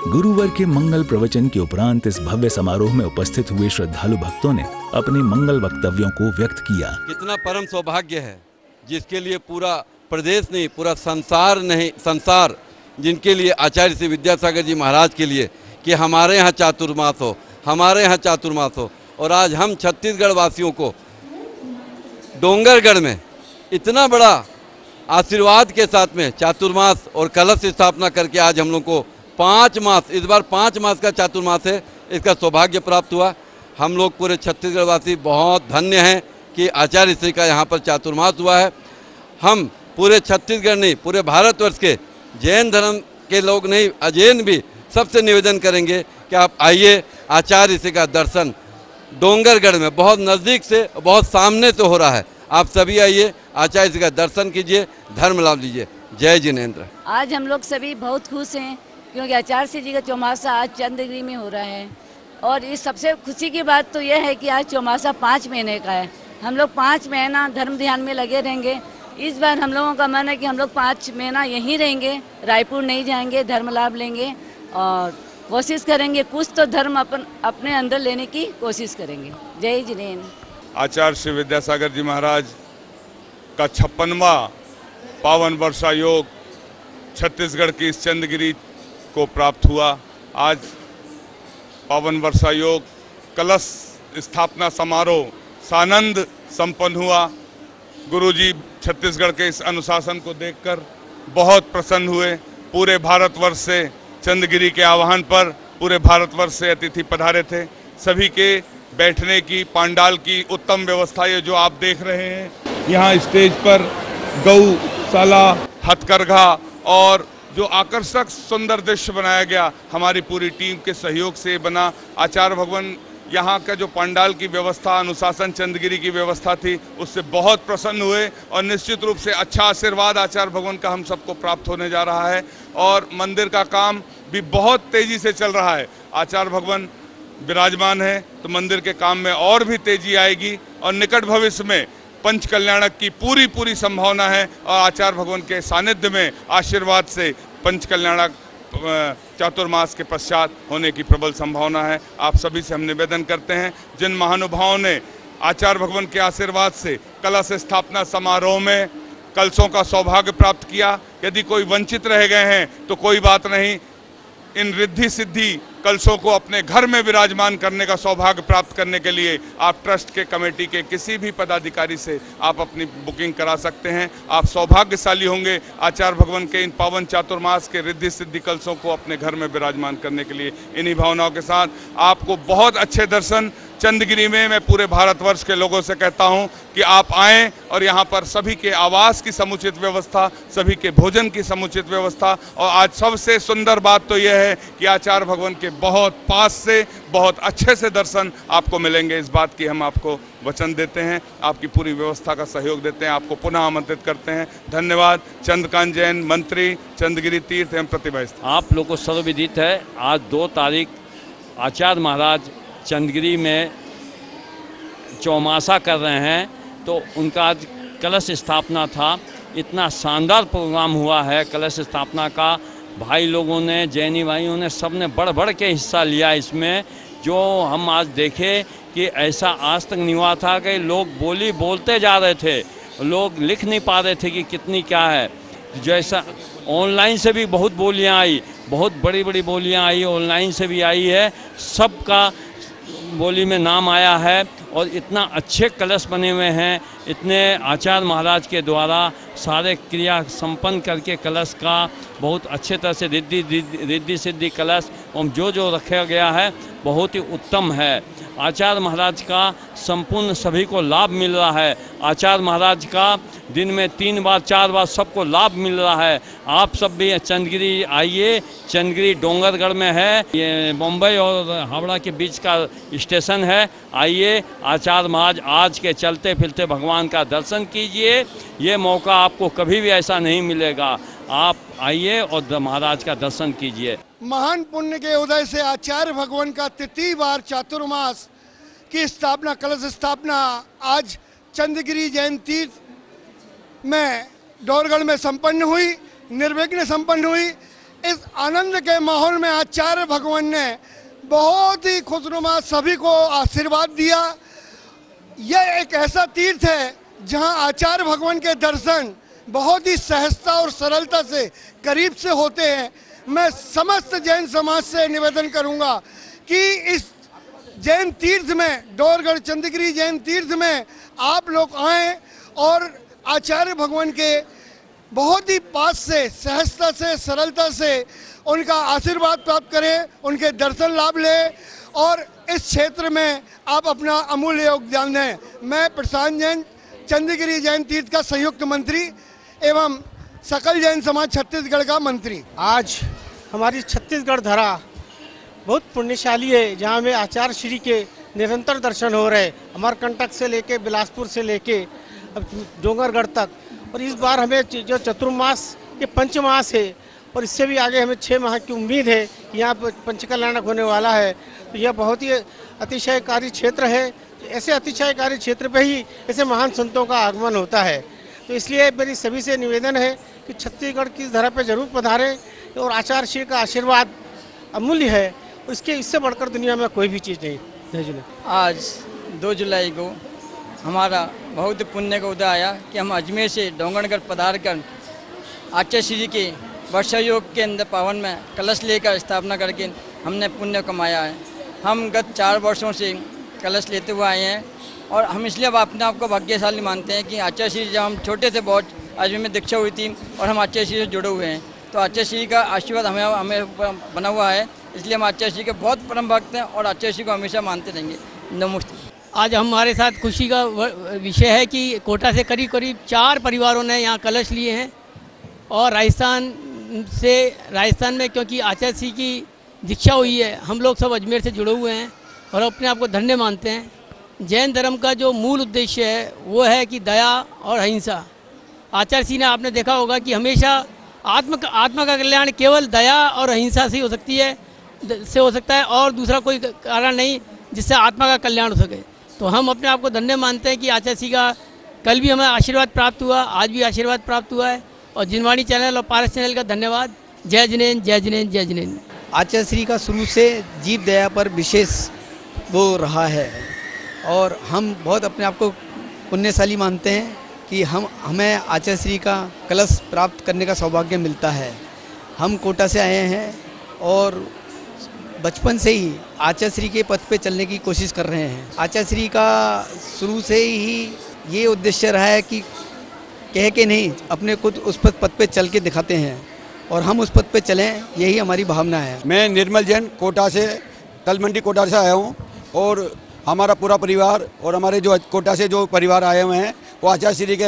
गुरुवर के मंगल प्रवचन के उपरांत इस भव्य समारोह में उपस्थित हुए श्रद्धालु भक्तों ने अपने मंगल वक्तव्यों को व्यक्त किया। कितना परम सौभाग्य है जिसके लिए पूरा प्रदेश नहीं, पूरा संसार जिनके लिए आचार्य श्री विद्यासागर जी महाराज के लिए कि हमारे यहाँ चातुर्मास हो, हमारे यहाँ चातुर्मास हो। और आज हम छत्तीसगढ़ वासियों को डोंगरगढ़ में इतना बड़ा आशीर्वाद के साथ में चातुर्मास और कलश स्थापना करके आज हम लोग को 5 मास, इस बार 5 मास का चातुर्मास है, इसका सौभाग्य प्राप्त हुआ। हम लोग पूरे छत्तीसगढ़ वासी बहुत धन्य हैं कि आचार्य श्री का यहाँ पर चातुर्मास हुआ है। हम पूरे छत्तीसगढ़ नहीं, पूरे भारतवर्ष के जैन धर्म के लोग नहीं, अजैन भी सबसे निवेदन करेंगे कि आप आइए, आचार्य श्री का दर्शन डोंगरगढ़ में बहुत नज़दीक से, बहुत सामने से हो रहा है। आप सभी आइए, आचार्य श्री का दर्शन कीजिए, धर्म लाभ लीजिए। जय जिनेंद्र। आज हम लोग सभी बहुत खुश हैं क्योंकि आचार्य जी का चौमासा आज चंद्रगिरी में हो रहा है और इस सबसे खुशी की बात तो यह है कि आज चौमासा 5 महीने का है। हम लोग 5 महीना धर्म ध्यान में लगे रहेंगे। इस बार हम लोगों का मन है कि हम लोग 5 महीना यहीं रहेंगे, रायपुर नहीं जाएंगे, धर्म लाभ लेंगे और कोशिश करेंगे कुछ तो धर्म अपने अंदर लेने की कोशिश करेंगे। जय जिनेंद्र। आचार्य श्री विद्यासागर जी महाराज का 56वां पावन वर्षा योग छत्तीसगढ़ की इस चंद्रगिरी को प्राप्त हुआ। आज पावन वर्षा योग कलश स्थापना समारोह सानंद संपन्न हुआ। गुरुजी छत्तीसगढ़ के इस अनुशासन को देखकर बहुत प्रसन्न हुए। पूरे भारतवर्ष से चंद्रगिरी के आह्वान पर पूरे भारतवर्ष से अतिथि पधारे थे। सभी के बैठने की, पांडाल की उत्तम व्यवस्था, ये जो आप देख रहे हैं, यहाँ स्टेज पर गौशाला, हथकरघा और जो आकर्षक सुंदर दृश्य बनाया गया, हमारी पूरी टीम के सहयोग से बना। आचार्य भगवान यहाँ का जो पंडाल की व्यवस्था, अनुशासन चंद्रगिरी की व्यवस्था थी, उससे बहुत प्रसन्न हुए और निश्चित रूप से अच्छा आशीर्वाद आचार्य भगवान का हम सबको प्राप्त होने जा रहा है। और मंदिर का काम भी बहुत तेजी से चल रहा है। आचार्य भगवान विराजमान है तो मंदिर के काम में और भी तेजी आएगी और निकट भविष्य में पंच कल्याणक की पूरी संभावना है और आचार्य भगवान के सानिध्य में आशीर्वाद से पंच कल्याणक चातुर्मास के पश्चात होने की प्रबल संभावना है। आप सभी से हम निवेदन करते हैं, जिन महानुभावों ने आचार्य भगवान के आशीर्वाद से कलश स्थापना समारोह में कलशों का सौभाग्य प्राप्त किया, यदि कोई वंचित रह गए हैं तो कोई बात नहीं, इन रिद्धि सिद्धि कलशों को अपने घर में विराजमान करने का सौभाग्य प्राप्त करने के लिए आप ट्रस्ट के कमेटी के किसी भी पदाधिकारी से आप अपनी बुकिंग करा सकते हैं। आप सौभाग्यशाली होंगे आचार्य भगवान के इन पावन चातुर्मास के रिद्धि सिद्धि कलशों को अपने घर में विराजमान करने के लिए। इन्हीं भावनाओं के साथ आपको बहुत अच्छे दर्शन चंद्रगिरी में मैं पूरे भारतवर्ष के लोगों से कहता हूं कि आप आएं और यहां पर सभी के आवास की समुचित व्यवस्था, सभी के भोजन की समुचित व्यवस्था और आज सबसे सुंदर बात तो यह है कि आचार्य भगवान के बहुत पास से बहुत अच्छे से दर्शन आपको मिलेंगे। इस बात की हम आपको वचन देते हैं, आपकी पूरी व्यवस्था का सहयोग देते हैं, आपको पुनः आमंत्रित करते हैं। धन्यवाद। चंद्रकांत जैन, मंत्री, चंद्रगिरी तीर्थ एवं प्रतिभा स्थल। आप लोगों को सर्वविदित है, आज 2 तारीख आचार्य महाराज चंद्रगिरी में चौमासा कर रहे हैं, तो उनका आज कलश स्थापना था। इतना शानदार प्रोग्राम हुआ है कलश स्थापना का। भाई लोगों ने, जैनी भाइयों ने, सब ने बढ़ के हिस्सा लिया इसमें। जो हम आज देखे कि ऐसा आज तक नहीं हुआ था कि लोग बोलते जा रहे थे, लोग लिख नहीं पा रहे थे कि कितनी क्या है। जैसा ऑनलाइन से भी बहुत बोलियां आई, बहुत बड़ी बोलियां आई, ऑनलाइन से भी आई है, सबका बोली में नाम आया है और इतना अच्छे कलश बने हुए हैं। इतने आचार्य महाराज के द्वारा सारे क्रिया संपन्न करके कलश का बहुत अच्छे तरह से रिद्धि सिद्धि कलश और जो रखा गया है बहुत ही उत्तम है। आचार्य महाराज का संपूर्ण सभी को लाभ मिल रहा है। आचार्य महाराज का दिन में 3 बार 4 बार सबको लाभ मिल रहा है। आप सब भी चंद्रगिरी आइए। चंद्रगिरी डोंगरगढ़ में है, ये मुंबई और हावड़ा के बीच का स्टेशन है। आइए, आचार्य महाराज आज के चलते फिरते भगवान का दर्शन कीजिए। ये मौका आपको कभी भी ऐसा नहीं मिलेगा। आप आइए और महाराज का दर्शन कीजिए। महान पुण्य के उदय से आचार्य भगवान का 3य बार चातुर्मास की स्थापना, कलश स्थापना आज चंद्रगिरी जैन तीर्थ में डोरगढ़ में संपन्न हुई, निर्विघ्न संपन्न हुई। इस आनंद के माहौल में आचार्य भगवान ने बहुत ही खुशनुमा सभी को आशीर्वाद दिया। यह एक ऐसा तीर्थ है जहां आचार्य भगवान के दर्शन बहुत ही सहजता और सरलता से करीब से होते हैं। मैं समस्त जैन समाज से निवेदन करूंगा कि इस जैन तीर्थ में, डोरगढ़ चंद्रगिरी जैन तीर्थ में आप लोग आएं और आचार्य भगवान के बहुत ही पास से, सहजता से, सरलता से उनका आशीर्वाद प्राप्त करें, उनके दर्शन लाभ लें और इस क्षेत्र में आप अपना अमूल्य योगदान दें। मैं प्रशांत जैन, चंद्रगिरी जैन तीर्थ का संयुक्त मंत्री एवं सकल जैन समाज छत्तीसगढ़ का मंत्री। आज हमारी छत्तीसगढ़ धरा बहुत पुण्यशाली है, जहाँ में आचार्य श्री के निरंतर दर्शन हो रहे, अमरकंटक से लेके बिलासपुर से लेके अब डोंगरगढ़ तक। और इस बार हमें जो चतुर्मास ये पंचमास है और इससे भी आगे हमें 6 माह की उम्मीद है कि यहाँ पर पंचकल्याणक होने वाला है। तो यह बहुत ही अतिशयकारी क्षेत्र है। ऐसे अतिशयकारी क्षेत्र पे ही ऐसे महान संतों का आगमन होता है। तो इसलिए मेरी सभी से निवेदन है कि छत्तीसगढ़ की धरा पे जरूर पधारें और आचार्य श्री का आशीर्वाद अमूल्य है, इससे बढ़कर दुनिया में कोई भी चीज़ नहीं। जय जुलाई। आज 2 जुलाई को हमारा बहुत पुण्य का उदय आया कि हम अजमेर से डोंगरगढ़ पधार कर आचार्य श्री के वर्षा योग के अंदर पावन में कलश लेकर स्थापना करके हमने पुण्य कमाया है। हम गत 4 वर्षों से कलश लेते हुए आए हैं और हम इसलिए अब अपने आप को भाग्यशाली मानते हैं कि आचार्य श्री जब हम छोटे से बहुत अजमेर में दीक्षा हुई थी और हम आचार्य श्री से जुड़े हुए हैं, तो आचार्य श्री का आशीर्वाद हमें बना हुआ है। इसलिए हम आचार्य श्री के बहुत परम भक्त हैं और आचार्य श्री को हमेशा मानते रहेंगे। नमस्ते। आज हमारे साथ खुशी का विषय है कि कोटा से करीब 4 परिवारों ने यहाँ कलश लिए हैं और राजस्थान में क्योंकि आचार्य श्री की दीक्षा हुई है, हम लोग सब अजमेर से जुड़े हुए हैं और अपने आप को धन्य मानते हैं। जैन धर्म का जो मूल उद्देश्य है वो है कि दया और अहिंसा। आचार्य श्री ने आपने देखा होगा कि हमेशा आत्मा का कल्याण केवल दया और अहिंसा से हो सकता है और दूसरा कोई कारण नहीं जिससे आत्मा का कल्याण हो सके। तो हम अपने आप को धन्य मानते हैं कि आचार्य श्री का कल भी हमें आशीर्वाद प्राप्त हुआ, आज भी आशीर्वाद प्राप्त हुआ है। और जिनवाणी चैनल और पारस चैनल का धन्यवाद। जय जिनेन्द्र, जय जिनेन्द्र, जय जिनेन्द्र। आचार्य श्री का शुरू से जीव दया पर विशेष वो रहा है और हम बहुत अपने आप को पुण्यशाली मानते हैं कि हमें आचार्य श्री का कलश प्राप्त करने का सौभाग्य मिलता है। हम कोटा से आए हैं और बचपन से ही आचार्य श्री के पथ पे चलने की कोशिश कर रहे हैं। आचार्य श्री का शुरू से ही ये उद्देश्य रहा है कि कह के नहीं, अपने खुद उस पथ पे चल के दिखाते हैं और हम उस पथ पे चलें, यही हमारी भावना है। मैं निर्मल जैन कोटा से, तलमंडी कोटा से आया हूँ और हमारा पूरा परिवार और हमारे जो कोटा से जो परिवार आए हुए हैं वो आचार्य श्री के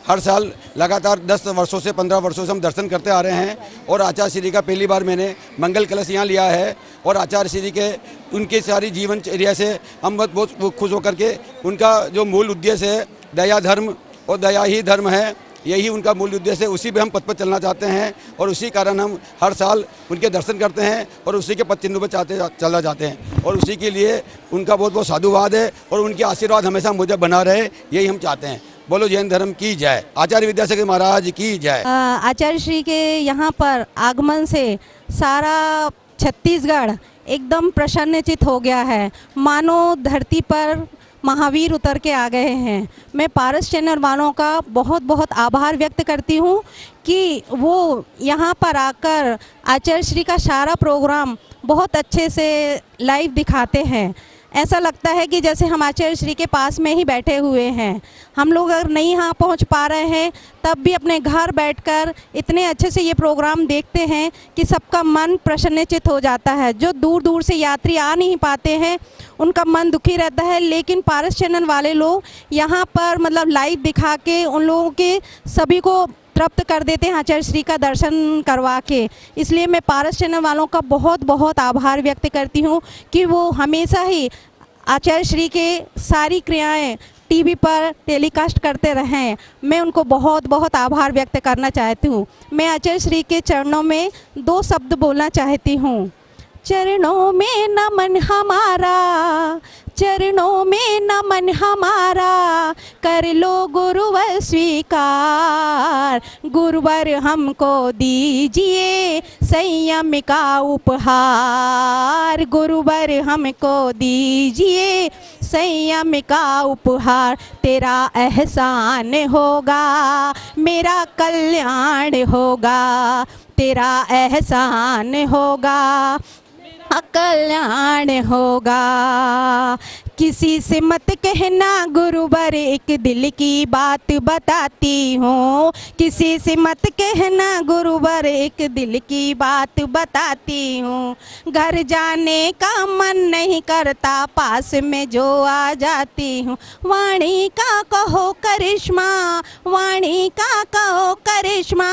हर साल लगातार 10 वर्षों से 15 वर्षों से हम दर्शन करते आ रहे हैं। और आचार्य श्री का पहली बार मैंने मंगल कलश यहाँ लिया है और आचार्य श्री के उनकी सारी जीवनचर्या से हम बहुत खुश होकर के उनका जो मूल उद्देश्य है दया धर्म और दया ही धर्म है, यही उनका मूल उद्देश्य है। उसी पे हम पथ पर चलना चाहते हैं और उसी कारण हम हर साल उनके दर्शन करते हैं और उसी के पथ चिन्ह पर चलना चाहते हैं और उसी के लिए उनका बहुत बहुत साधुवाद है और उनके आशीर्वाद हमेशा मुझे बना रहे, यही हम चाहते हैं। बोलो जैन धर्म की जय, आचार्य विद्यासागर महाराज की जय। आचार्य श्री के यहाँ पर आगमन से सारा छत्तीसगढ़ एकदम प्रसन्नचित हो गया है, मानो धरती पर महावीर उतर के आ गए हैं। मैं पारस चैनल वालों का बहुत बहुत आभार व्यक्त करती हूँ कि वो यहाँ पर आकर आचार्य श्री का सारा प्रोग्राम बहुत अच्छे से लाइव दिखाते हैं। ऐसा लगता है कि जैसे हम आचार्य श्री के पास में ही बैठे हुए हैं। हम लोग अगर नहीं यहाँ पहुँच पा रहे हैं तब भी अपने घर बैठकर इतने अच्छे से ये प्रोग्राम देखते हैं कि सबका मन प्रसन्नचित हो जाता है। जो दूर दूर से यात्री आ नहीं पाते हैं उनका मन दुखी रहता है, लेकिन पारस चैनल वाले लोग यहाँ पर मतलब लाइव दिखा के उन लोगों के सभी को तृप्त कर देते हैं आचार्य श्री का दर्शन करवा के। इसलिए मैं पारस चैनल वालों का बहुत बहुत आभार व्यक्त करती हूँ कि वो हमेशा ही आचार्य श्री के सारी क्रियाएं टीवी पर टेलीकास्ट करते रहें। मैं उनको बहुत बहुत आभार व्यक्त करना चाहती हूँ। मैं आचार्य श्री के चरणों में 2 शब्द बोलना चाहती हूँ। चरणों में नमन हमारा, चरणों में नमन हमारा, कर लो गुरुवर स्वीकार। गुरुवर हमको दीजिए संयम का उपहार, गुरुवर हमको दीजिए संयम का उपहार। तेरा एहसान होगा मेरा कल्याण होगा, तेरा एहसान होगा कल्याण होगा। किसी से मत कहना गुरुवर एक दिल की बात बताती हूँ, किसी से मत कहना गुरुवर एक दिल की बात बताती हूँ। घर जाने का मन नहीं करता, पास में जो आ जाती हूँ। वाणी का कहो करिश्मा, वाणी का कहो करिश्मा,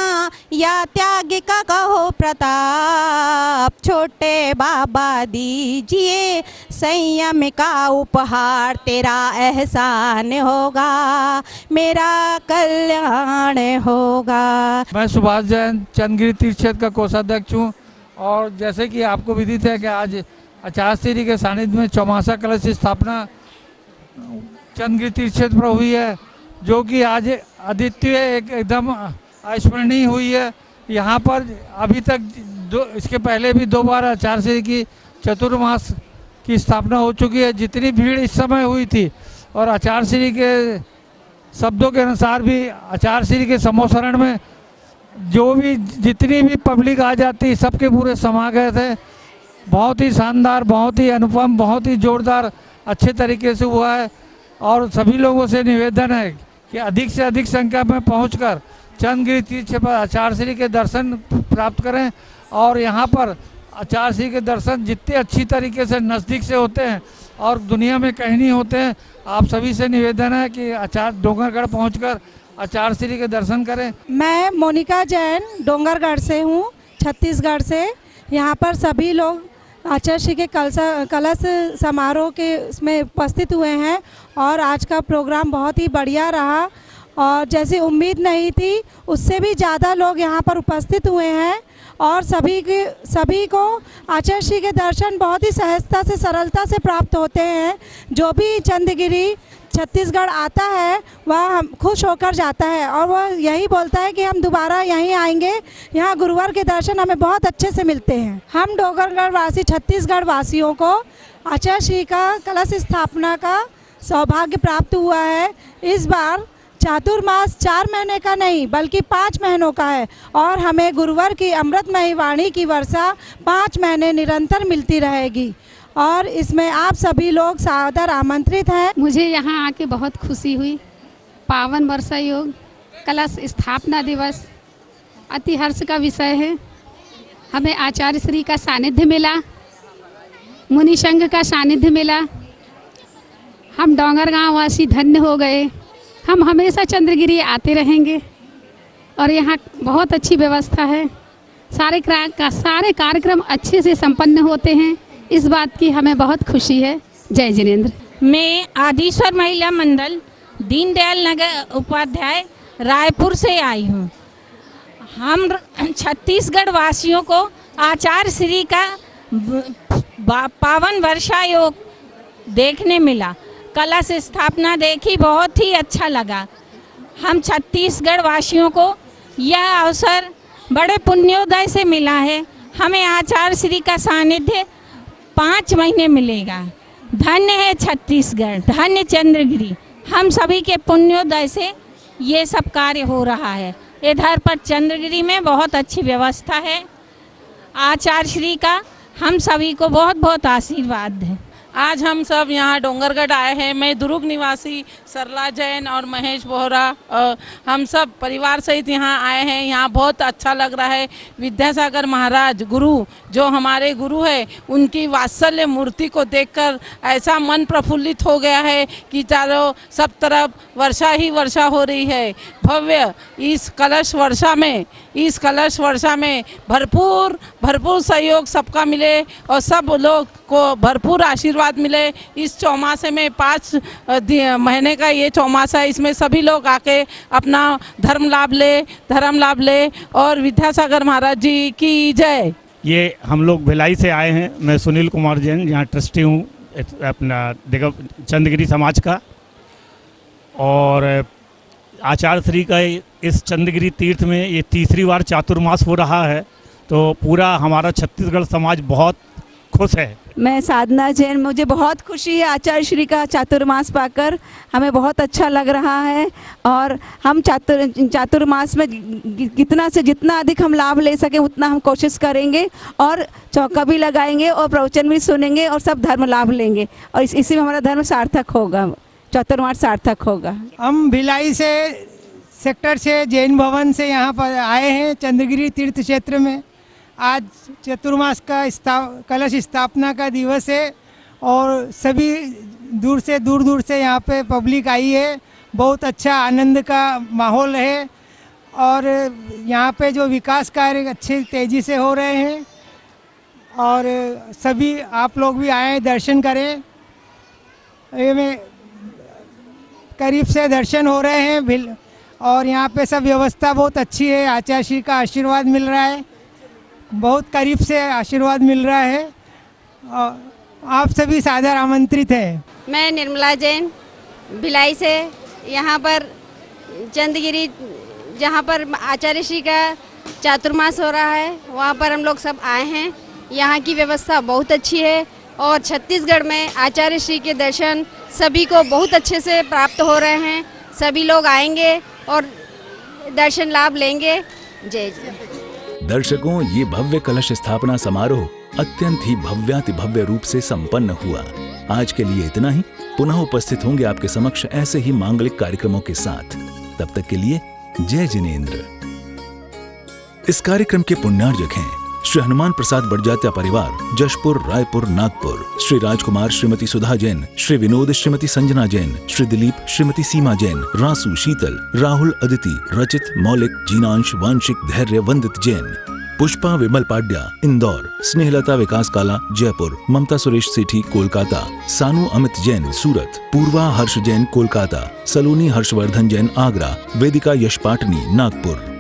या त्याग का कहो प्रताप। छोटे बाबा दीजिए संयम का उपहार, तेरा एहसान होगा, मेरा कल्याण होगा। मैं सुभाष जैन चंदगिरी तीर्थ क्षेत्र का कोषाध्यक्ष हूँ। और जैसे कि आपको विदित है कि आज आचार्य श्री के सानिध्य में चौमासा कलश की स्थापना चंदगिरी तीर्थ क्षेत्र पर हुई है, जो कि आज अद्वितीय एकदम अविस्मरणीय हुई है। यहाँ पर अभी तक इसके पहले भी 2 बार आचार्य श्री की चतुर्मास की स्थापना हो चुकी है। जितनी भीड़ इस समय हुई थी और आचार्य श्री के शब्दों के अनुसार भी आचार्य श्री के समोसरण में जो भी जितनी भी पब्लिक आ जाती सबके पूरे समा गए थे। बहुत ही शानदार, बहुत ही अनुपम, बहुत ही जोरदार अच्छे तरीके से हुआ है। और सभी लोगों से निवेदन है कि अधिक से अधिक संख्या में पहुंचकर चंदगिरी तीर्थ पर आचार्य श्री के दर्शन प्राप्त करें। और यहाँ पर आचार्य श्री के दर्शन जितने अच्छी तरीके से नज़दीक से होते हैं और दुनिया में कहीं नहीं होते हैं। आप सभी से निवेदन है कि आचार्य डोंगरगढ़ पहुंचकर आचार्य श्री के दर्शन करें। मैं मोनिका जैन डोंगरगढ़ से हूँ, छत्तीसगढ़ से। यहाँ पर सभी लोग आचार्य श्री के कलश समारोह के उसमें उपस्थित हुए हैं और आज का प्रोग्राम बहुत ही बढ़िया रहा और जैसी उम्मीद नहीं थी उससे भी ज़्यादा लोग यहाँ पर उपस्थित हुए हैं। और सभी को आचार्य श्री के दर्शन बहुत ही सहजता से, सरलता से प्राप्त होते हैं। जो भी चंदगिरी छत्तीसगढ़ आता है वह खुश होकर जाता है और वह यही बोलता है कि हम दोबारा यहीं आएंगे। यहाँ गुरुवार के दर्शन हमें बहुत अच्छे से मिलते हैं। हम डोंगरगढ़ वासी छत्तीसगढ़ वासियों को आचार्य श्री का कलश स्थापना का सौभाग्य प्राप्त हुआ है। इस बार चातुर्मास 4 महीने का नहीं बल्कि 5 महीनों का है और हमें गुरुवार की अमृतमयी वाणी की वर्षा 5 महीने निरंतर मिलती रहेगी और इसमें आप सभी लोग सादर आमंत्रित हैं। मुझे यहाँ आके बहुत खुशी हुई। पावन वर्षा योग कलश स्थापना दिवस अति हर्ष का विषय है। हमें आचार्य श्री का सानिध्य मिला, मुनि संघ का सानिध्य मिला। हम डोंगरगांव वासी धन्य हो गए। हम हमेशा चंद्रगिरी आते रहेंगे और यहाँ बहुत अच्छी व्यवस्था है। सारे कार्यक्रम अच्छे से संपन्न होते हैं। इस बात की हमें बहुत खुशी है। जय जिनेंद्र। मैं आदिश्वर महिला मंडल दीनदयाल नगर उपाध्याय रायपुर से आई हूँ। हम छत्तीसगढ़ वासियों को आचार्य श्री का पावन वर्षा योग देखने मिला। कलश स्थापना देखी, बहुत ही अच्छा लगा। हम छत्तीसगढ़ वासियों को यह अवसर बड़े पुण्योदय से मिला है। हमें आचार्य श्री का सानिध्य 5 महीने मिलेगा। धन्य है छत्तीसगढ़, धन्य चंद्रगिरी। हम सभी के पुण्योदय से ये सब कार्य हो रहा है। इधर पर चंद्रगिरी में बहुत अच्छी व्यवस्था है। आचार्य श्री का हम सभी को बहुत बहुत आशीर्वाद है। आज हम सब यहाँ डोंगरगढ़ आए हैं। मैं दुर्ग निवासी सरला जैन और महेश बोहरा हम सब परिवार सहित यहाँ आए हैं। यहाँ बहुत अच्छा लग रहा है। विद्यासागर महाराज गुरु जो हमारे गुरु है, उनकी वात्सल्य मूर्ति को देखकर ऐसा मन प्रफुल्लित हो गया है कि चारों सब तरफ वर्षा ही वर्षा हो रही है। भव्य इस कलश वर्षा में भरपूर सहयोग सबका मिले और सब लोग को भरपूर आशीर्वाद मिले। इस चौमासे में 5 महीने का ये चौमासा है। इसमें सभी लोग आके अपना धर्म लाभ ले और विद्यासागर महाराज जी की जय। ये हम लोग भिलाई से आए हैं। मैं सुनील कुमार जैन यहाँ ट्रस्टी हूँ अपना चंदगिरी समाज का। और आचार्य श्री का इस चंदगिरी तीर्थ में ये 3री बार चातुर्मास हो रहा है। तो पूरा हमारा छत्तीसगढ़ समाज बहुत खुश है। मैं साधना जैन, मुझे बहुत खुशी है आचार्य श्री का चातुर्मास पाकर, हमें बहुत अच्छा लग रहा है। और हम चातुर्मास में कितना से जितना अधिक हम लाभ ले सकें उतना हम कोशिश करेंगे, और चौका भी लगाएंगे और प्रवचन भी सुनेंगे और सब धर्म लाभ लेंगे, और इसी में हमारा धर्म सार्थक होगा, चातुर्मास सार्थक होगा। हम भिलाई से सेक्टर से जैन भवन से यहाँ पर आए हैं चंद्रगिरी तीर्थ क्षेत्र में। आज चतुर्मास का कलश स्थापना का दिवस है और सभी दूर से यहाँ पे पब्लिक आई है। बहुत अच्छा आनंद का माहौल है और यहाँ पे जो विकास कार्य अच्छे तेज़ी से हो रहे हैं और सभी आप लोग भी आए दर्शन करें। ये में करीब से दर्शन हो रहे हैं और यहाँ पे सब व्यवस्था बहुत अच्छी है। आचार्य श्री का आशीर्वाद मिल रहा है, बहुत करीब से आशीर्वाद मिल रहा है और आप सभी सादर आमंत्रित हैं। मैं निर्मला जैन भिलाई से, यहाँ पर चंद्रगिरी जहाँ पर आचार्य श्री का चातुर्मास हो रहा है वहाँ पर हम लोग सब आए हैं। यहाँ की व्यवस्था बहुत अच्छी है और छत्तीसगढ़ में आचार्य श्री के दर्शन सभी को बहुत अच्छे से प्राप्त हो रहे हैं। सभी लोग आएंगे और दर्शन लाभ लेंगे। जय जय। दर्शकों, ये भव्य कलश स्थापना समारोह अत्यंत ही भव्यातिभव्य रूप से संपन्न हुआ। आज के लिए इतना ही। पुनः उपस्थित होंगे आपके समक्ष ऐसे ही मांगलिक कार्यक्रमों के साथ। तब तक के लिए जय जिनेन्द्र। इस कार्यक्रम के पुण्यार्जक हैं श्री हनुमान प्रसाद बड़जात्या परिवार, जशपुर, रायपुर, नागपुर। श्री राजकुमार, श्रीमती सुधा जैन, श्री विनोद, श्रीमती संजना जैन, श्री दिलीप, श्रीमती सीमा जैन, रासु, शीतल, राहुल, अदिति, रचित, मौलिक, जीनांश, वांशिक, धैर्य, वंदित जैन, पुष्पा विमल पाड्या, इंदौर, स्नेहलता विकास काला, जयपुर, ममता सुरेश सेठी, कोलकाता, सानू अमित जैन, सूरत, पूर्वा हर्ष जैन, कोलकाता, सलोनी हर्षवर्धन जैन, आगरा, वेदिका यश पाटनी, नागपुर।